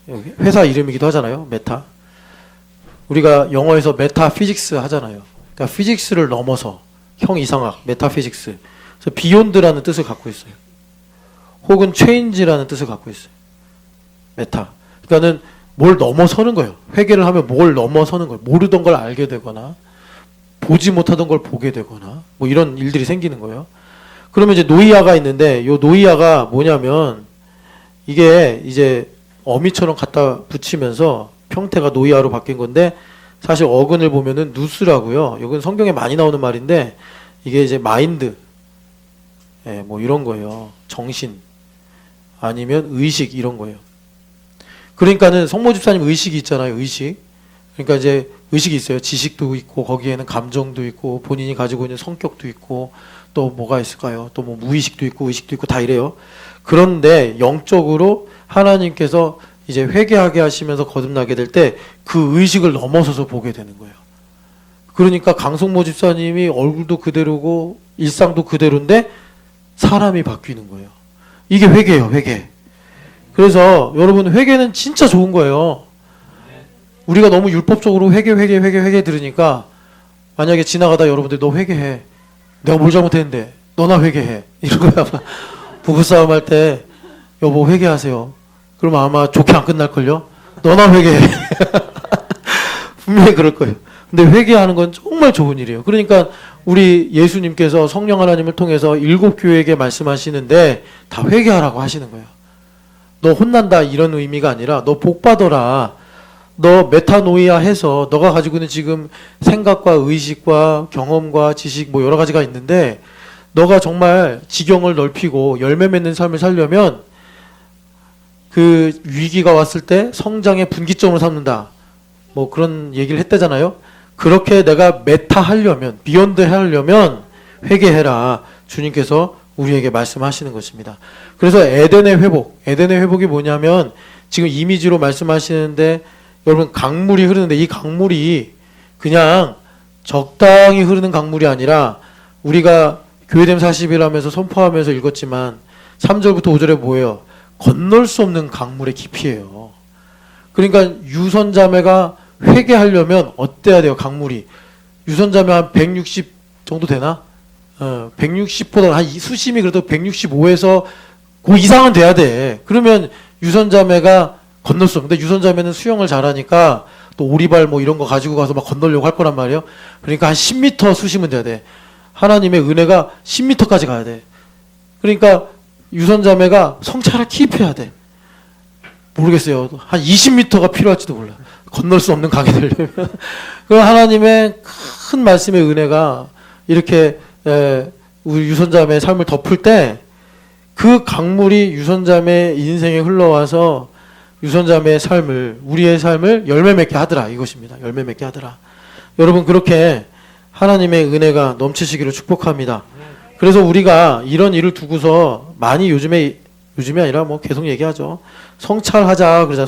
여기 회사 이름이기도 하잖아요. 메타. 우리가 영어에서 메타피직스 하잖아요. 그러니까 피직스를 넘어서 형이상학 메타피직스. 그래서 비욘드라는 뜻을 갖고 있어요. 혹은 체인지라는 뜻을 갖고 있어요. 메타. 그러니까는 뭘 넘어서는 거예요. 회개를 하면 뭘 넘어서는 거예요. 모르던 걸 알게 되거나 보지 못하던 걸 보게 되거나 뭐 이런 일들이 생기는 거예요. 그러면 이제 노이아가 있는데 요 노이아가 뭐냐면 이게 이제 어미처럼 갖다 붙이면서 형태가 노이아로 바뀐 건데 사실 어근을 보면은 누스라고요. 이건 성경에 많이 나오는 말인데 이게 이제 마인드, 예, 뭐 이런 거예요. 정신 아니면 의식 이런 거예요. 그러니까는 성모 집사님 의식이 있잖아요. 의식. 그러니까 이제 의식이 있어요. 지식도 있고 거기에는 감정도 있고 본인이 가지고 있는 성격도 있고 또 뭐가 있을까요? 또 뭐 무의식도 있고 의식도 있고 다 이래요. 그런데 영적으로 하나님께서 이제 회개하게 하시면서 거듭나게 될 때 그 의식을 넘어서서 보게 되는 거예요. 그러니까 강성모 집사님이 얼굴도 그대로고 일상도 그대로인데 사람이 바뀌는 거예요. 이게 회개예요. 회개. 그래서 여러분 회개는 진짜 좋은 거예요. 우리가 너무 율법적으로 회개 들으니까 만약에 지나가다 여러분들 너 회개해. 내가 뭘 잘못했는데 너나 회개해. 이런 거야. 부부싸움 할 때 여보 회개하세요. 그러면 아마 좋게 안 끝날걸요. 너나 회개해. 분명히 그럴 거예요. 근데 회개하는 건 정말 좋은 일이에요. 그러니까 우리 예수님께서 성령 하나님을 통해서 7 교회에게 말씀하시는데 다 회개하라고 하시는 거예요. 너 혼난다 이런 의미가 아니라 너 복 받아라. 너 메타노이아 해서 너가 가지고 있는 지금 생각과 의식과 경험과 지식 뭐 여러 가지가 있는데 너가 정말 지경을 넓히고 열매 맺는 삶을 살려면 그 위기가 왔을 때 성장의 분기점으로 삼는다. 뭐 그런 얘기를 했다잖아요. 그렇게 내가 메타하려면, 비욘드 하려면 회개해라. 주님께서 우리에게 말씀하시는 것입니다. 그래서 에덴의 회복이 뭐냐면 지금 이미지로 말씀하시는데 여러분 강물이 흐르는데 이 강물이 그냥 적당히 흐르는 강물이 아니라 우리가 교회됨 40일하면서 선포하면서 읽었지만 3절부터 5절에 뭐예요? 건널 수 없는 강물의 깊이예요. 그러니까 유선자매가 회개하려면 어때야 돼요? 강물이 유선자매 한 160 정도 되나? 160보다 한 수심이 그래도 165에서 그 이상은 돼야 돼. 그러면 유선자매가 건널 수 없는데 유선자매는 수영을 잘하니까 또 오리발 뭐 이런 거 가지고 가서 막 건너려고 할 거란 말이에요. 그러니까 한 10m 수심은 돼야 돼. 하나님의 은혜가 10m까지 가야 돼. 그러니까 유선자매가 성찰을 킵해야 돼. 모르겠어요. 한 20m가 필요할지도 몰라. 건널 수 없는 강이 되려면. 그 하나님의 큰 말씀의 은혜가 이렇게 우리 유선자매의 삶을 덮을 때 그 강물이 유선자매의 인생에 흘러와서 유선자매의 삶을, 우리의 삶을 열매 맺게 하더라. 이것입니다. 열매 맺게 하더라. 여러분 그렇게 하나님의 은혜가 넘치시기를 축복합니다. 그래서 우리가 이런 일을 두고서 많이 요즘이 아니라 뭐 계속 얘기하죠. 성찰하자 그러자.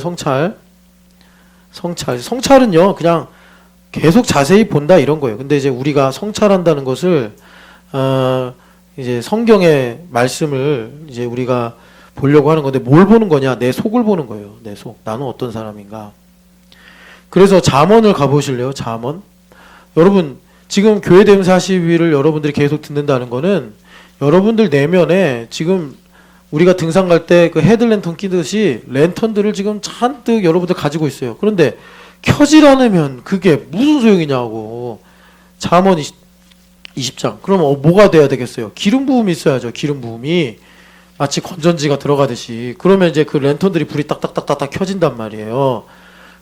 성찰은요 그냥 계속 자세히 본다 이런 거예요. 근데 이제 우리가 성찰한다는 것을 이제 성경의 말씀을 이제 우리가 보려고 하는 건데 뭘 보는 거냐? 내 속을 보는 거예요. 내 속. 나는 어떤 사람인가? 그래서 잠언을 가보실래요? 잠언. 여러분 지금 교회됨 40일을 여러분들이 계속 듣는다는 거는 여러분들 내면에 지금 우리가 등산 갈 때 그 헤드랜턴 끼듯이 랜턴들을 지금 잔뜩 여러분들 가지고 있어요. 그런데 켜질 않으면 그게 무슨 소용이냐고. 잠언 20장. 그럼 뭐가 돼야 되겠어요? 기름 부음이 있어야죠. 기름 부음이 마치 건전지가 들어가듯이. 그러면 이제 그 랜턴들이 불이 딱딱딱딱 켜진단 말이에요.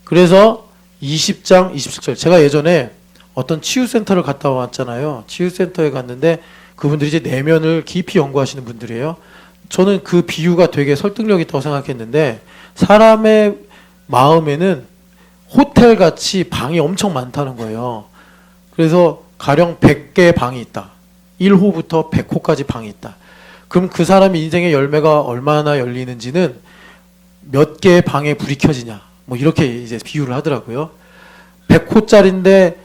그래서 20장 27절. 제가 예전에 어떤 치유센터를 갔다 왔잖아요. 치유센터에 갔는데 그분들이 이제 내면을 깊이 연구하시는 분들이에요. 저는 그 비유가 되게 설득력 있다고 생각했는데 사람의 마음에는 호텔같이 방이 엄청 많다는 거예요. 그래서 가령 100개의 방이 있다. 1호부터 100호까지 방이 있다. 그럼 그 사람의 인생의 열매가 얼마나 열리는지는 몇 개의 방에 불이 켜지냐. 뭐 이렇게 이제 비유를 하더라고요. 100호짜리인데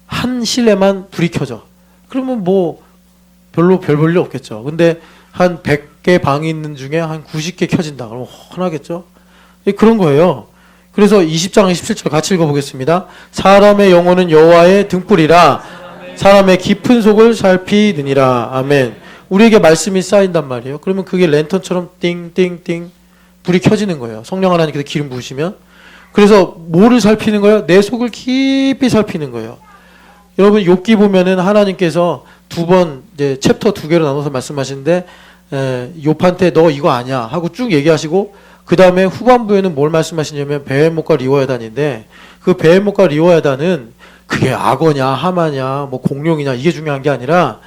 한 실내만 불이 켜져. 그러면 뭐 별로 별 볼일 없겠죠. 근데 한 100개 방이 있는 중에 한 90개 켜진다. 그러면 훤하겠죠. 그런 거예요. 그래서 20장 27절 같이 읽어보겠습니다. 사람의 영혼은 여호와의 등불이라 사람의 깊은 속을 살피느니라. 아멘. 우리에게 말씀이 쌓인단 말이에요. 그러면 그게 랜턴처럼 띵띵띵 불이 켜지는 거예요. 성령 하나님께서 기름 부으시면. 그래서 뭐를 살피는 거예요? 내 속을 깊이 살피는 거예요. 여러분 욥기 보면은 하나님께서 두 번 이제 챕터 2개로 나눠서 말씀하시는데 욥한테 너 이거 아니야 하고 쭉 얘기하시고 그 다음에 후반부에는 뭘 말씀하시냐면 베헤못과 리워야단인데 그 베헤못과 리워야단은 그게 악어냐 하마냐 뭐 공룡이냐 이게 중요한 게 아니라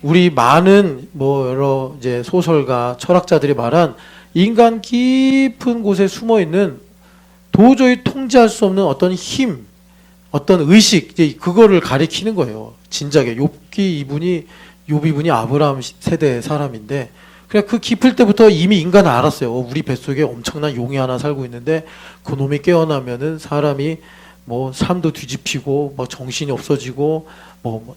우리 많은 뭐 여러 이제 소설가 철학자들이 말한 인간 깊은 곳에 숨어 있는 도저히 통제할 수 없는 어떤 힘, 어떤 의식 이제 그거를 가리키는 거예요. 진작에 욥 이분이 아브라함 세대 사람인데 그냥 그 깊을 때부터 이미 인간은 알았어요. 우리 뱃속에 엄청난 용이 하나 살고 있는데 그 놈이 깨어나면은 사람이 뭐 삶도 뒤집히고 뭐 정신이 없어지고 뭐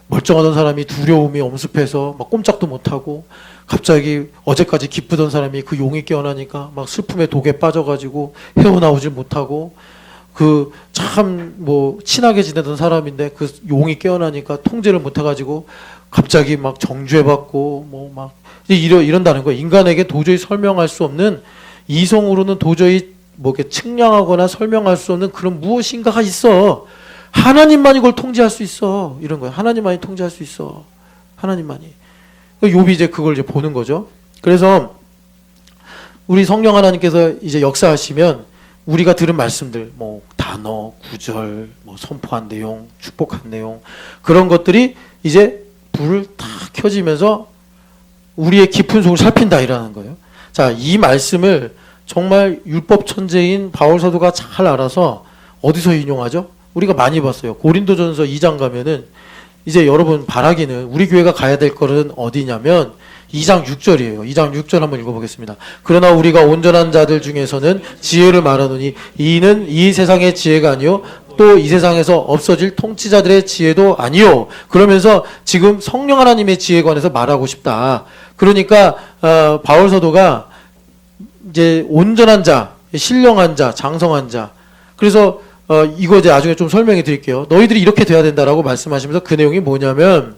멀쩡하던 사람이 두려움이 엄습해서 막 꼼짝도 못하고 갑자기 어제까지 기쁘던 사람이 그 용이 깨어나니까 막 슬픔의 독에 빠져가지고 헤어나오질 못하고 그 참 뭐 친하게 지내던 사람인데 그 용이 깨어나니까 통제를 못해가지고 갑자기 막 정죄받고 뭐 막 이런다는 거예요. 인간에게 도저히 설명할 수 없는 이성으로는 도저히 뭐 이렇게 측량하거나 설명할 수 없는 그런 무엇인가가 있어. 하나님만이 그걸 통제할 수 있어. 이런 거예요. 하나님만이 통제할 수 있어. 하나님만이. 욥이 이제 그걸 이제 보는 거죠. 그래서 우리 성령 하나님께서 이제 역사하시면 우리가 들은 말씀들, 뭐 단어, 구절, 뭐 선포한 내용, 축복한 내용 그런 것들이 이제 불을 탁 켜지면서 우리의 깊은 속을 살핀다 이라는 거예요. 자, 이 말씀을 정말 율법 천재인 바울 사도가 잘 알아서 어디서 인용하죠? 우리가 많이 봤어요. 고린도전서 2장 가면은 이제 여러분 바라기는 우리 교회가 가야 될 거는 어디냐면 2장 6절이에요. 2장 6절 한번 읽어보겠습니다. 그러나 우리가 온전한 자들 중에서는 지혜를 말하노니 이는 이 세상의 지혜가 아니요 또 이 세상에서 없어질 통치자들의 지혜도 아니요. 그러면서 지금 성령 하나님의 지혜에 관해서 말하고 싶다. 그러니까 바울 사도가 이제 온전한 자, 신령한 자, 장성한 자. 그래서 이거 이제 나중에 좀 설명해 드릴게요. 너희들이 이렇게 돼야 된다라고 말씀하시면서 그 내용이 뭐냐면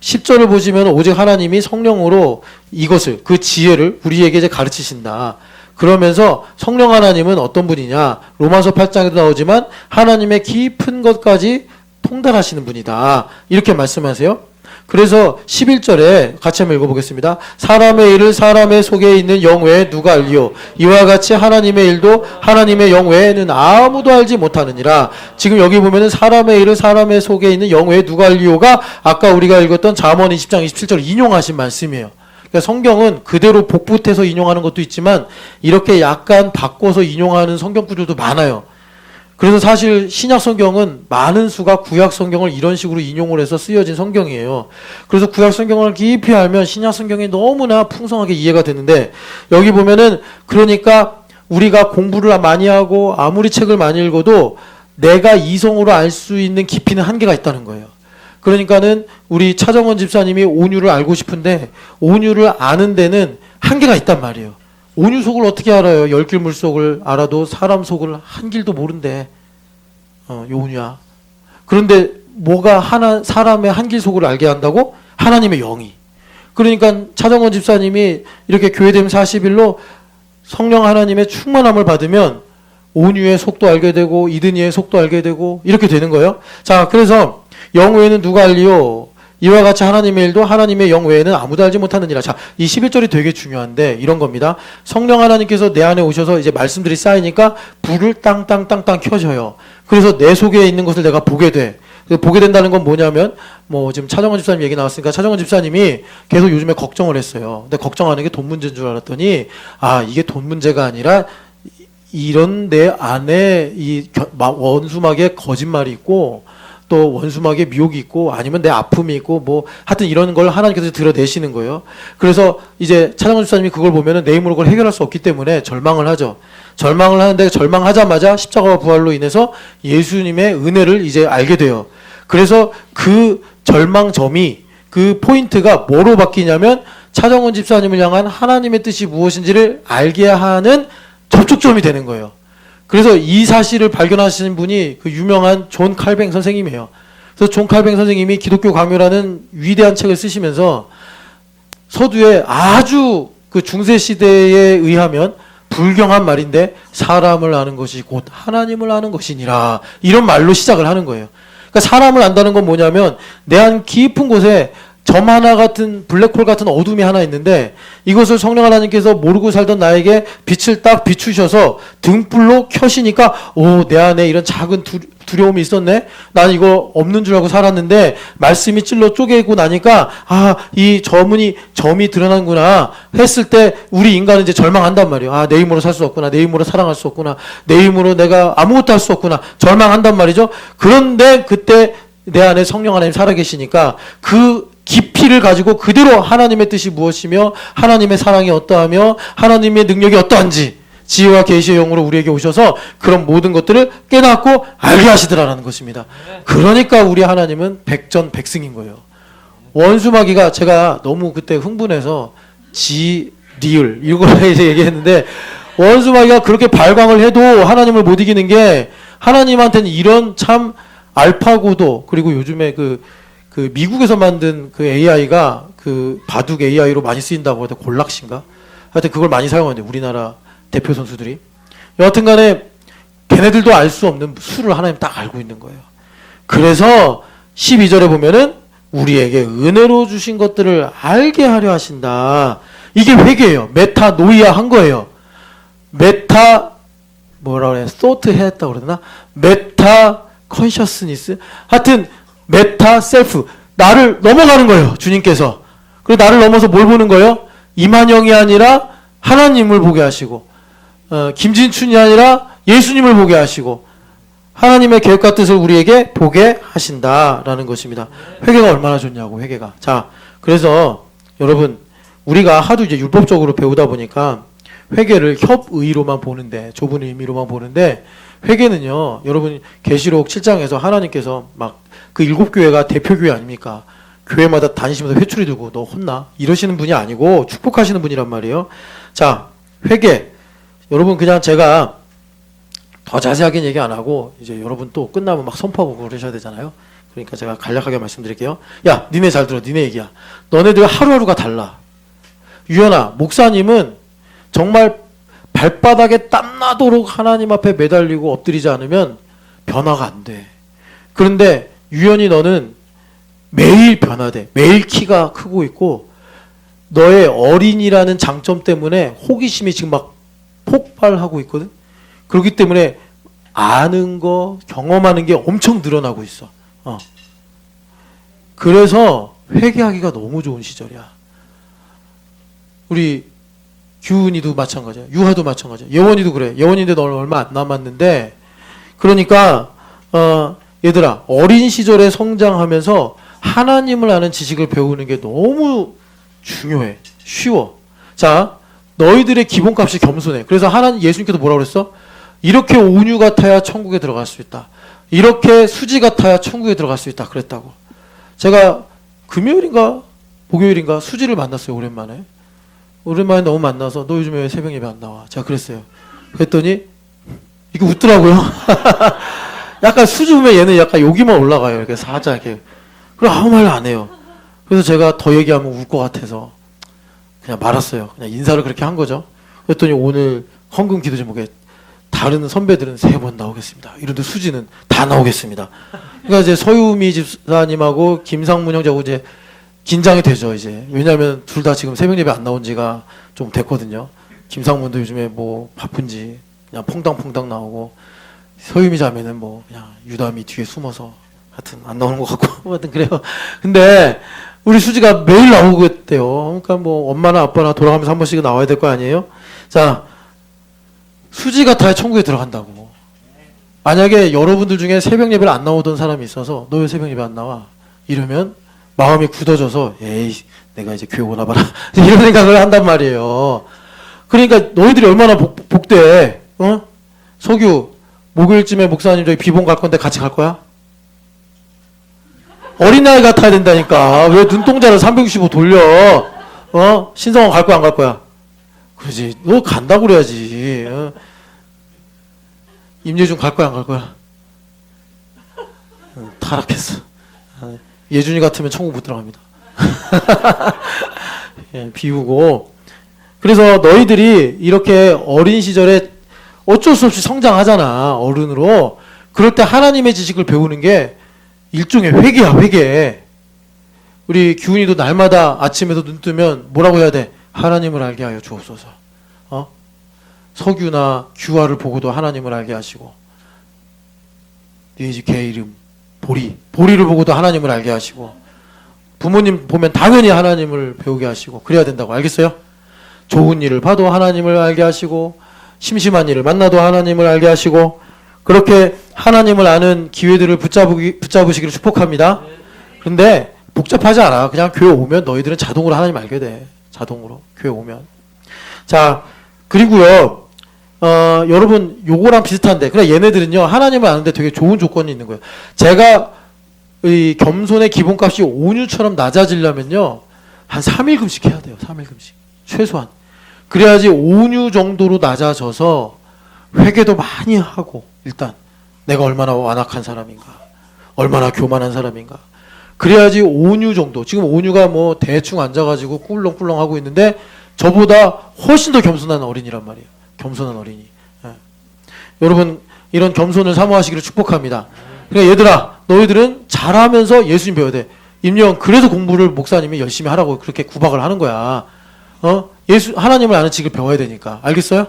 10절을 보시면 오직 하나님이 성령으로 이것을 그 지혜를 우리에게 이제 가르치신다. 그러면서 성령 하나님은 어떤 분이냐? 로마서 8장에도 나오지만 하나님의 깊은 것까지 통달하시는 분이다. 이렇게 말씀하세요. 그래서 11절에 같이 한번 읽어보겠습니다. 사람의 일을 사람의 속에 있는 영 외에 누가 알리요? 이와 같이 하나님의 일도 하나님의 영 외에는 아무도 알지 못하느니라. 지금 여기 보면은 사람의 일을 사람의 속에 있는 영 외에 누가 알리요가 아까 우리가 읽었던 잠언 20장 27절 인용하신 말씀이에요. 그러니까 성경은 그대로 복붙해서 인용하는 것도 있지만 이렇게 약간 바꿔서 인용하는 성경 구조도 많아요. 그래서 사실 신약 성경은 많은 수가 구약 성경을 이런 식으로 인용을 해서 쓰여진 성경이에요. 그래서 구약 성경을 깊이 알면 신약 성경이 너무나 풍성하게 이해가 되는데 여기 보면은 그러니까 우리가 공부를 많이 하고 아무리 책을 많이 읽어도 내가 이성으로 알 수 있는 깊이는 한계가 있다는 거예요. 그러니까는 우리 차정원 집사님이 온유를 알고 싶은데 온유를 아는 데는 한계가 있단 말이에요. 온유 속을 어떻게 알아요? 열길 물속을 알아도 사람 속을 한 길도 모른대. 온유야. 그런데 뭐가 사람의 한 길 속을 알게 한다고? 하나님의 영이. 그러니까 차정원 집사님이 이렇게 교회됨 40일로 성령 하나님의 충만함을 받으면 온유의 속도 알게 되고 이드니의 속도 알게 되고 이렇게 되는 거예요. 자, 그래서 영 외에는 누가 알리요? 이와 같이 하나님의 일도 하나님의 영 외에는 아무도 알지 못하느니라. 자, 이 11절이 되게 중요한데 이런 겁니다. 성령 하나님께서 내 안에 오셔서 이제 말씀들이 쌓이니까 불을 땅땅땅땅 켜져요. 그래서 내 속에 있는 것을 내가 보게 돼. 보게 된다는 건 뭐냐면 뭐 지금 차정원 집사님 얘기 나왔으니까 차정원 집사님이 계속 요즘에 걱정을 했어요. 근데 걱정하는 게 돈 문제인 줄 알았더니 이게 돈 문제가 아니라 이런 내 안에 이 원수막에 거짓말이 있고 또 원수막에 미혹이 있고 아니면 내 아픔이 있고 뭐 하여튼 이런 걸 하나님께서 드러내시는 거예요. 그래서 이제 차정원 집사님이 그걸 보면은 내 힘으로 그걸 해결할 수 없기 때문에 절망을 하죠. 절망을 하는데 절망하자마자 십자가와 부활로 인해서 예수님의 은혜를 이제 알게 돼요. 그래서 그 절망점이 그 포인트가 뭐로 바뀌냐면 차정원 집사님을 향한 하나님의 뜻이 무엇인지를 알게 하는 접촉점이 되는 거예요. 그래서 이 사실을 발견하신 분이 그 유명한 존 칼뱅 선생님이에요. 그래서 존 칼뱅 선생님이 기독교 강요라는 위대한 책을 쓰시면서 서두에 아주 그 중세 시대에 의하면 불경한 말인데 사람을 아는 것이 곧 하나님을 아는 것이니라 이런 말로 시작을 하는 거예요. 그러니까 사람을 안다는 건 뭐냐면 내 안 깊은 곳에 점 하나 같은 블랙홀 같은 어둠이 하나 있는데 이것을 성령 하나님께서 모르고 살던 나에게 빛을 딱 비추셔서 등불로 켜시니까 내 안에 이런 작은 두려움이 있었네. 난 이거 없는 줄 알고 살았는데 말씀이 찔러 쪼개고 나니까 이 점이 드러난구나 했을 때 우리 인간은 이제 절망한단 말이에요. 내 힘으로 살 수 없구나. 내 힘으로 사랑할 수 없구나. 내 힘으로 내가 아무것도 할 수 없구나. 절망한단 말이죠. 그런데 그때 내 안에 성령 하나님 살아계시니까 그 깊이를 가지고 그대로 하나님의 뜻이 무엇이며 하나님의 사랑이 어떠하며 하나님의 능력이 어떠한지 지혜와 계시의 영으로 우리에게 오셔서 그런 모든 것들을 깨닫고 알게 하시더라라는 것입니다. 그러니까 우리 하나님은 백전백승인 거예요. 원수마귀가 제가 너무 그때 흥분해서 리을 이걸 얘기했는데 원수마귀가 그렇게 발광을 해도 하나님을 못 이기는 게 하나님한테는 이런 참 알파고도 그리고 요즘에 그 미국에서 만든 그 AI가 그 바둑 AI로 많이 쓰인다고 하더라고요. 골락신가? 하여튼 그걸 많이 사용하는데 우리나라 대표 선수들이. 여하튼 간에 걔네들도 알 수 없는 수를 하나님 딱 알고 있는 거예요. 그래서 12절에 보면은 우리에게 은혜로 주신 것들을 알게 하려 하신다. 이게 회개예요. 메타노이아 한 거예요. 뭐라 그래? 소트 했다고 그러나? 메타 컨셔스니스? 하여튼 메타 셀프. 나를 넘어가는 거예요. 주님께서. 그리고 나를 넘어서 뭘 보는 거예요? 이만영이 아니라 하나님을 보게 하시고, 김진춘이 아니라 예수님을 보게 하시고, 하나님의 계획과 뜻을 우리에게 보게 하신다라는 것입니다. 회개가 얼마나 좋냐고, 회개가. 자, 그래서 여러분, 우리가 하도 이제 율법적으로 배우다 보니까 회개를 협의로만 보는데, 좁은 의미로만 보는데, 회개는요, 여러분, 계시록 7장에서 하나님께서 막 그 7교회가 대표교회 아닙니까? 교회마다 다니시면서 회초리 들고 너 혼나? 이러시는 분이 아니고 축복하시는 분이란 말이에요. 자, 회개. 여러분, 그냥 제가 더 자세하게 얘기 안 하고 이제 여러분 또 끝나면 막 선포하고 그러셔야 되잖아요. 그러니까 제가 간략하게 말씀드릴게요. 야, 니네 잘 들어. 니네 얘기야. 너네들 하루하루가 달라. 유연아, 목사님은 정말 발바닥에 땀나도록 하나님 앞에 매달리고 엎드리지 않으면 변화가 안 돼. 그런데 유연이 너는 매일 변화돼. 매일 키가 크고 있고 너의 어린이라는 장점 때문에 호기심이 지금 막 폭발하고 있거든. 그렇기 때문에 아는 거, 경험하는 게 엄청 늘어나고 있어. 그래서 회개하기가 너무 좋은 시절이야. 우리 규은이도 마찬가지야. 유하도 마찬가지야. 예원이도 그래. 예원인데 너 얼마 안 남았는데, 그러니까 얘들아, 어린 시절에 성장하면서 하나님을 아는 지식을 배우는 게 너무 중요해. 쉬워. 자, 너희들의 기본값이 겸손해. 그래서 하나님, 예수님께서 뭐라고 그랬어? 이렇게 온유 같아야 천국에 들어갈 수 있다. 이렇게 수지 같아야 천국에 들어갈 수 있다. 그랬다고. 제가 금요일인가 목요일인가 수지를 만났어요. 오랜만에 너무 만나서 너 요즘에 왜 새벽 예배 안 나와? 제가 그랬어요. 그랬더니 이게 웃더라고요. 약간 수지 보면 얘는 약간 여기만 올라가요. 이렇게 살짝 이렇게. 그럼 아무 말 안 해요. 그래서 제가 더 얘기하면 울 것 같아서 그냥 말았어요. 그냥 인사를 그렇게 한 거죠. 그랬더니 오늘 헌금 기도 제목에 다른 선배들은 3번 나오겠습니다. 이런데 수지는 다 나오겠습니다. 그러니까 이제 서유미 집사님하고 김상문 형제하고 이제 긴장이 되죠, 이제. 왜냐면 둘 다 지금 새벽 예배 안 나온 지가 좀 됐거든요. 김상문도 요즘에 뭐 바쁜지 그냥 퐁당퐁당 나오고, 서유미 자매는 뭐 그냥 유담이 뒤에 숨어서 하여튼 안 나오는 것 같고, 하여튼 그래요. 근데 우리 수지가 매일 나오고 있대요. 그러니까 뭐 엄마나 아빠나 돌아가면서 한 번씩은 나와야 될 거 아니에요? 자, 수지 같아야 천국에 들어간다고. 만약에 여러분들 중에 새벽 예배를 안 나오던 사람이 있어서 너 왜 새벽 예배 안 나와? 이러면 마음이 굳어져서 에이 내가 이제 교회 오나 봐라 이런 생각을 한단 말이에요. 그러니까 너희들이 얼마나 복돼. 석유 목요일쯤에 목사님 저희 비봉 갈 건데 같이 갈 거야? 어린아이 같아야 된다니까. 왜 눈동자를 365 돌려? 신성원 갈 거야 안 갈 거야? 그러지. 너 간다고 그래야지. 임예준 갈 거야 안 갈 거야? 타락했어. 예준이 같으면 천국 못 들어갑니다. 예, 비우고. 그래서 너희들이 이렇게 어린 시절에 어쩔 수 없이 성장하잖아. 어른으로. 그럴 때 하나님의 지식을 배우는 게 일종의 회개야, 회개. 우리 규훈이도 날마다 아침에도 눈 뜨면 뭐라고 해야 돼? 하나님을 알게 하여 주옵소서. 석유나 규화를 보고도 하나님을 알게 하시고, 네 집 개 이름 보리를 보고도 하나님을 알게 하시고, 부모님 보면 당연히 하나님을 배우게 하시고 그래야 된다고. 알겠어요? 좋은 일을 봐도 하나님을 알게 하시고, 심심한 일을 만나도 하나님을 알게 하시고, 그렇게 하나님을 아는 기회들을 붙잡으시기를 축복합니다. 그런데 복잡하지 않아. 그냥 교회 오면 너희들은 자동으로 하나님 알게 돼. 자동으로 교회 오면. 자, 그리고요, 여러분 요거랑 비슷한데, 그래 얘네들은요 하나님을 아는데 되게 좋은 조건이 있는 거예요. 제가 이 겸손의 기본값이 온유처럼 낮아지려면요 한 3일 금식 해야 돼요. 3일 금식 최소한. 그래야지 온유 정도로 낮아져서 회개도 많이 하고, 일단 내가 얼마나 완악한 사람인가, 얼마나 교만한 사람인가. 그래야지 온유 정도. 지금 온유가 뭐 대충 앉아가지고 꿀렁꿀렁 하고 있는데 저보다 훨씬 더 겸손한 어린이란 말이에요. 겸손한 어린이. 예. 여러분 이런 겸손을 사모하시기를 축복합니다. 그러니까 얘들아, 너희들은 잘하면서 예수님 배워야 돼. 임영, 그래서 공부를 목사님이 열심히 하라고 그렇게 구박을 하는 거야. 하나님을 아는 지식을 배워야 되니까. 알겠어요?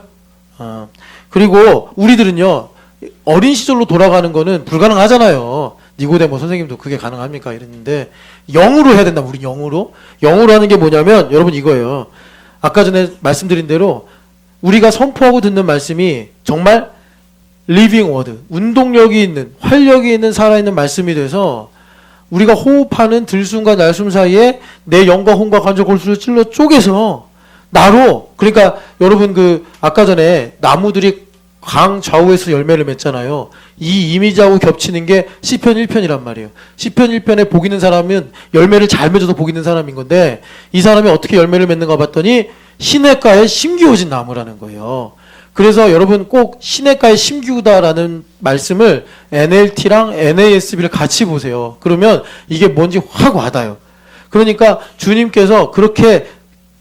그리고 우리들은요 어린 시절로 돌아가는 거는 불가능하잖아요. 니고데모 선생님도 그게 가능합니까? 이랬는데 영으로 해야 된다. 우리 영으로 하는 게 뭐냐면 여러분 이거예요. 아까 전에 말씀드린 대로 우리가 선포하고 듣는 말씀이 정말 리빙 워드, 운동력이 있는, 활력이 있는 살아있는 말씀이 돼서 우리가 호흡하는 들숨과 날숨 사이에 내 영과 혼과 간접 골수를 찔러 쪼개서 나로, 그러니까 여러분 그 아까 전에 나무들이 강 좌우에서 열매를 맺잖아요. 이 이미지하고 겹치는 게 시편 1편이란 말이에요. 시편 1편에 복 있는 사람은 열매를 잘 맺어서 복 있는 사람인 건데 이 사람이 어떻게 열매를 맺는가 봤더니 시냇가에 심기워진 나무라는 거예요. 그래서 여러분 꼭 시냇가에 심기우다라는 말씀을 NLT랑 NASB를 같이 보세요. 그러면 이게 뭔지 확 와닿아요. 그러니까 주님께서 그렇게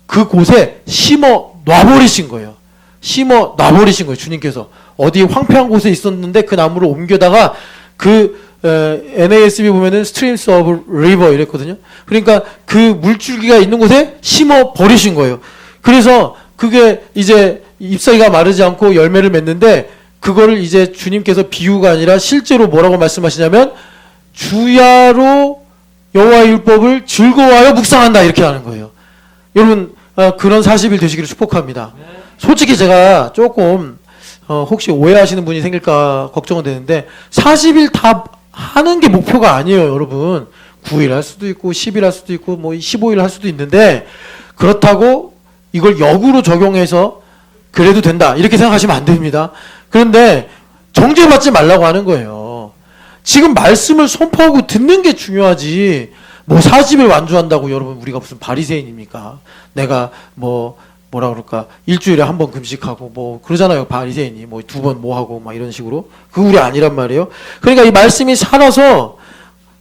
그곳에 심어 놔버리신 거예요. 심어 놔버리신 거예요. 주님께서 어디 황폐한 곳에 있었는데 그 나무를 옮겨다가 그 NASB 보면은 Streams of River 이랬거든요. 그러니까 그 물줄기가 있는 곳에 심어 버리신 거예요. 그래서 그게 이제 잎사귀가 마르지 않고 열매를 맺는데 그거를 이제 주님께서 비유가 아니라 실제로 뭐라고 말씀하시냐면 주야로 여호와의 율법을 즐거워하여 묵상한다 이렇게 하는 거예요. 여러분 그런 40일 되시기를 축복합니다. 솔직히 제가 조금 혹시 오해하시는 분이 생길까 걱정은 되는데 40일 다 하는 게 목표가 아니에요. 여러분 9일 할 수도 있고 10일 할 수도 있고 뭐 15일 할 수도 있는데 그렇다고 이걸 역으로 적용해서 그래도 된다 이렇게 생각하시면 안 됩니다. 그런데 정죄받지 말라고 하는 거예요. 지금 말씀을 선포하고 듣는 게 중요하지 뭐 40일 완주한다고 여러분 우리가 무슨 바리새인입니까? 내가 뭐라 그럴까 일주일에 한 번 금식하고 뭐 그러잖아요. 바리새인이 뭐 2번 뭐 하고 막 이런 식으로 그 우리 아니란 말이에요. 그러니까 이 말씀이 살아서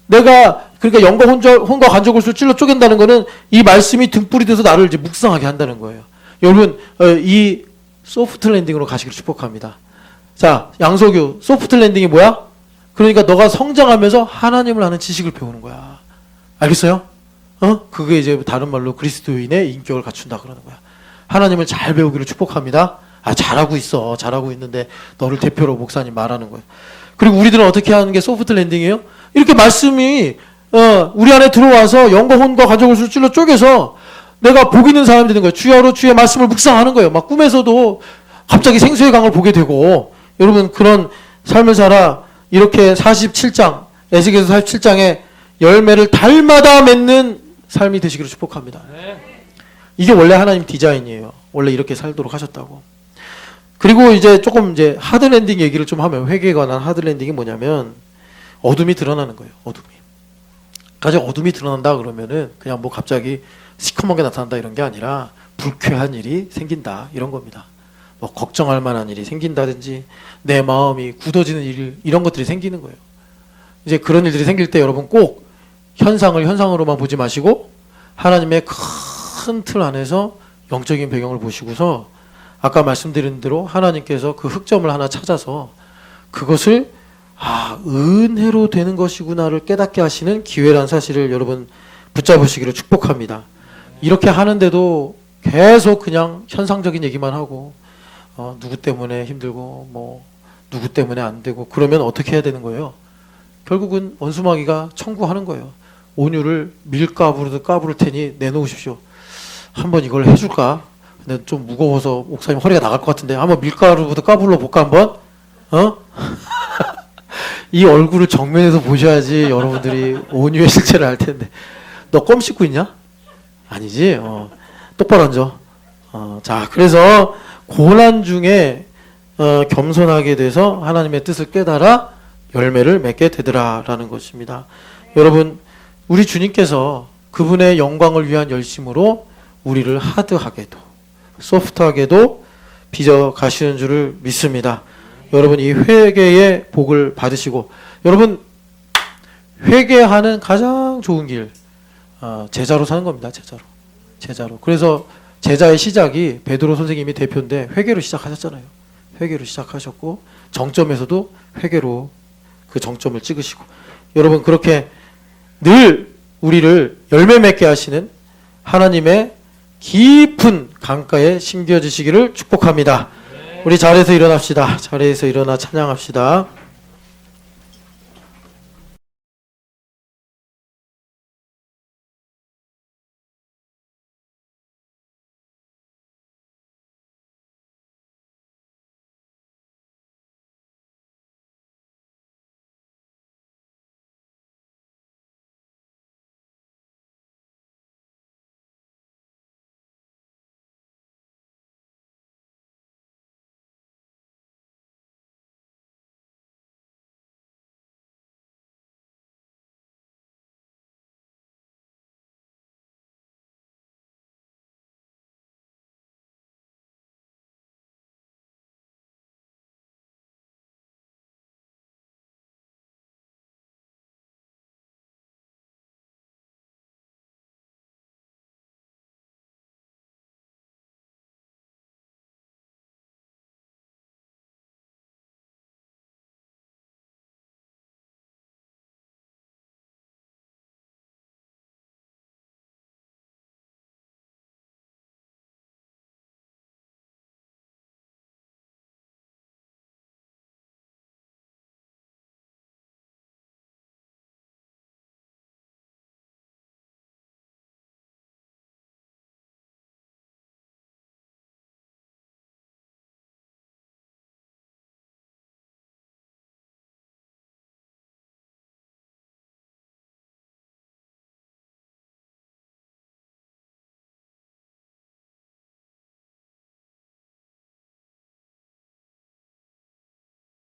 내가 그러니까 영과 혼과 간접 골수를 찔러 쪼갠다는 거는 이 말씀이 등불이 돼서 나를 이제 묵상하게 한다는 거예요. 여러분 이 소프트 랜딩으로 가시기를 축복합니다. 자, 양석유 소프트 랜딩이 뭐야? 그러니까 너가 성장하면서 하나님을 아는 지식을 배우는 거야. 알겠어요? 그게 이제 다른 말로 그리스도인의 인격을 갖춘다 그러는 거야. 하나님을 잘 배우기를 축복합니다. 잘하고 있어. 잘하고 있는데 너를 대표로 목사님 말하는 거예요. 그리고 우리들은 어떻게 하는 게 소프트 랜딩이에요? 이렇게 말씀이 우리 안에 들어와서 영과 혼과 간접 골수를 찔러 쪼개서 내가 복 있는 사람이 되는 거예요. 주야로 주의 말씀을 묵상하는 거예요. 막 꿈에서도 갑자기 생수의 강을 보게 되고 여러분 그런 삶을 살아 이렇게 47장 에스겔서 47장에 열매를 달마다 맺는 삶이 되시기를 축복합니다. 이게 원래 하나님 디자인이에요. 원래 이렇게 살도록 하셨다고. 그리고 이제 조금 이제 하드랜딩 얘기를 좀 하면 회개에 관한 하드랜딩이 뭐냐면 어둠이 드러나는 거예요. 어둠이. 가장 어둠이 드러난다 그러면은 그냥 뭐 갑자기 시커멓게 나타난다 이런 게 아니라 불쾌한 일이 생긴다 이런 겁니다. 뭐 걱정할 만한 일이 생긴다든지 내 마음이 굳어지는 일 이런 것들이 생기는 거예요. 이제 그런 일들이 생길 때 여러분 꼭 현상을 현상으로만 보지 마시고 하나님의 큰 틀 안에서 영적인 배경을 보시고서 아까 말씀드린 대로 하나님께서 그 흑점을 하나 찾아서 그것을 은혜로 되는 것이구나를 깨닫게 하시는 기회란 사실을 여러분 붙잡으시기를 축복합니다. 이렇게 하는데도 계속 그냥 현상적인 얘기만 하고 누구 때문에 힘들고 뭐 누구 때문에 안 되고 그러면 어떻게 해야 되는 거예요? 결국은 원수마귀가 청구하는 거예요. 온유를 밀가부르듯 까부를 테니 내놓으십시오. 한번 이걸 해줄까? 근데 좀 무거워서 목사님 허리가 나갈 것 같은데 한번 밀가루부터 까불러 볼까 한번? 이 얼굴을 정면에서 보셔야지 여러분들이 온유의 실체를 알 텐데. 너 껌 씹고 있냐? 아니지? 똑바로 앉아. 자, 그래서 고난 중에 겸손하게 돼서 하나님의 뜻을 깨달아 열매를 맺게 되더라라는 것입니다. 여러분, 우리 주님께서 그분의 영광을 위한 열심으로 우리를 하드하게도 소프트하게도 빚어 가시는 줄을 믿습니다. 여러분 이 회개의 복을 받으시고 여러분 회개하는 가장 좋은 길 제자로 사는 겁니다. 제자로. 그래서 제자의 시작이 베드로 선생님이 대표인데 회개로 시작하셨잖아요. 회개로 시작하셨고 정점에서도 회개로 그 정점을 찍으시고 여러분 그렇게 늘 우리를 열매 맺게 하시는 하나님의 깊은 강가에 심겨지시기를 축복합니다. 우리 자리에서 일어납시다. 자리에서 일어나 찬양합시다.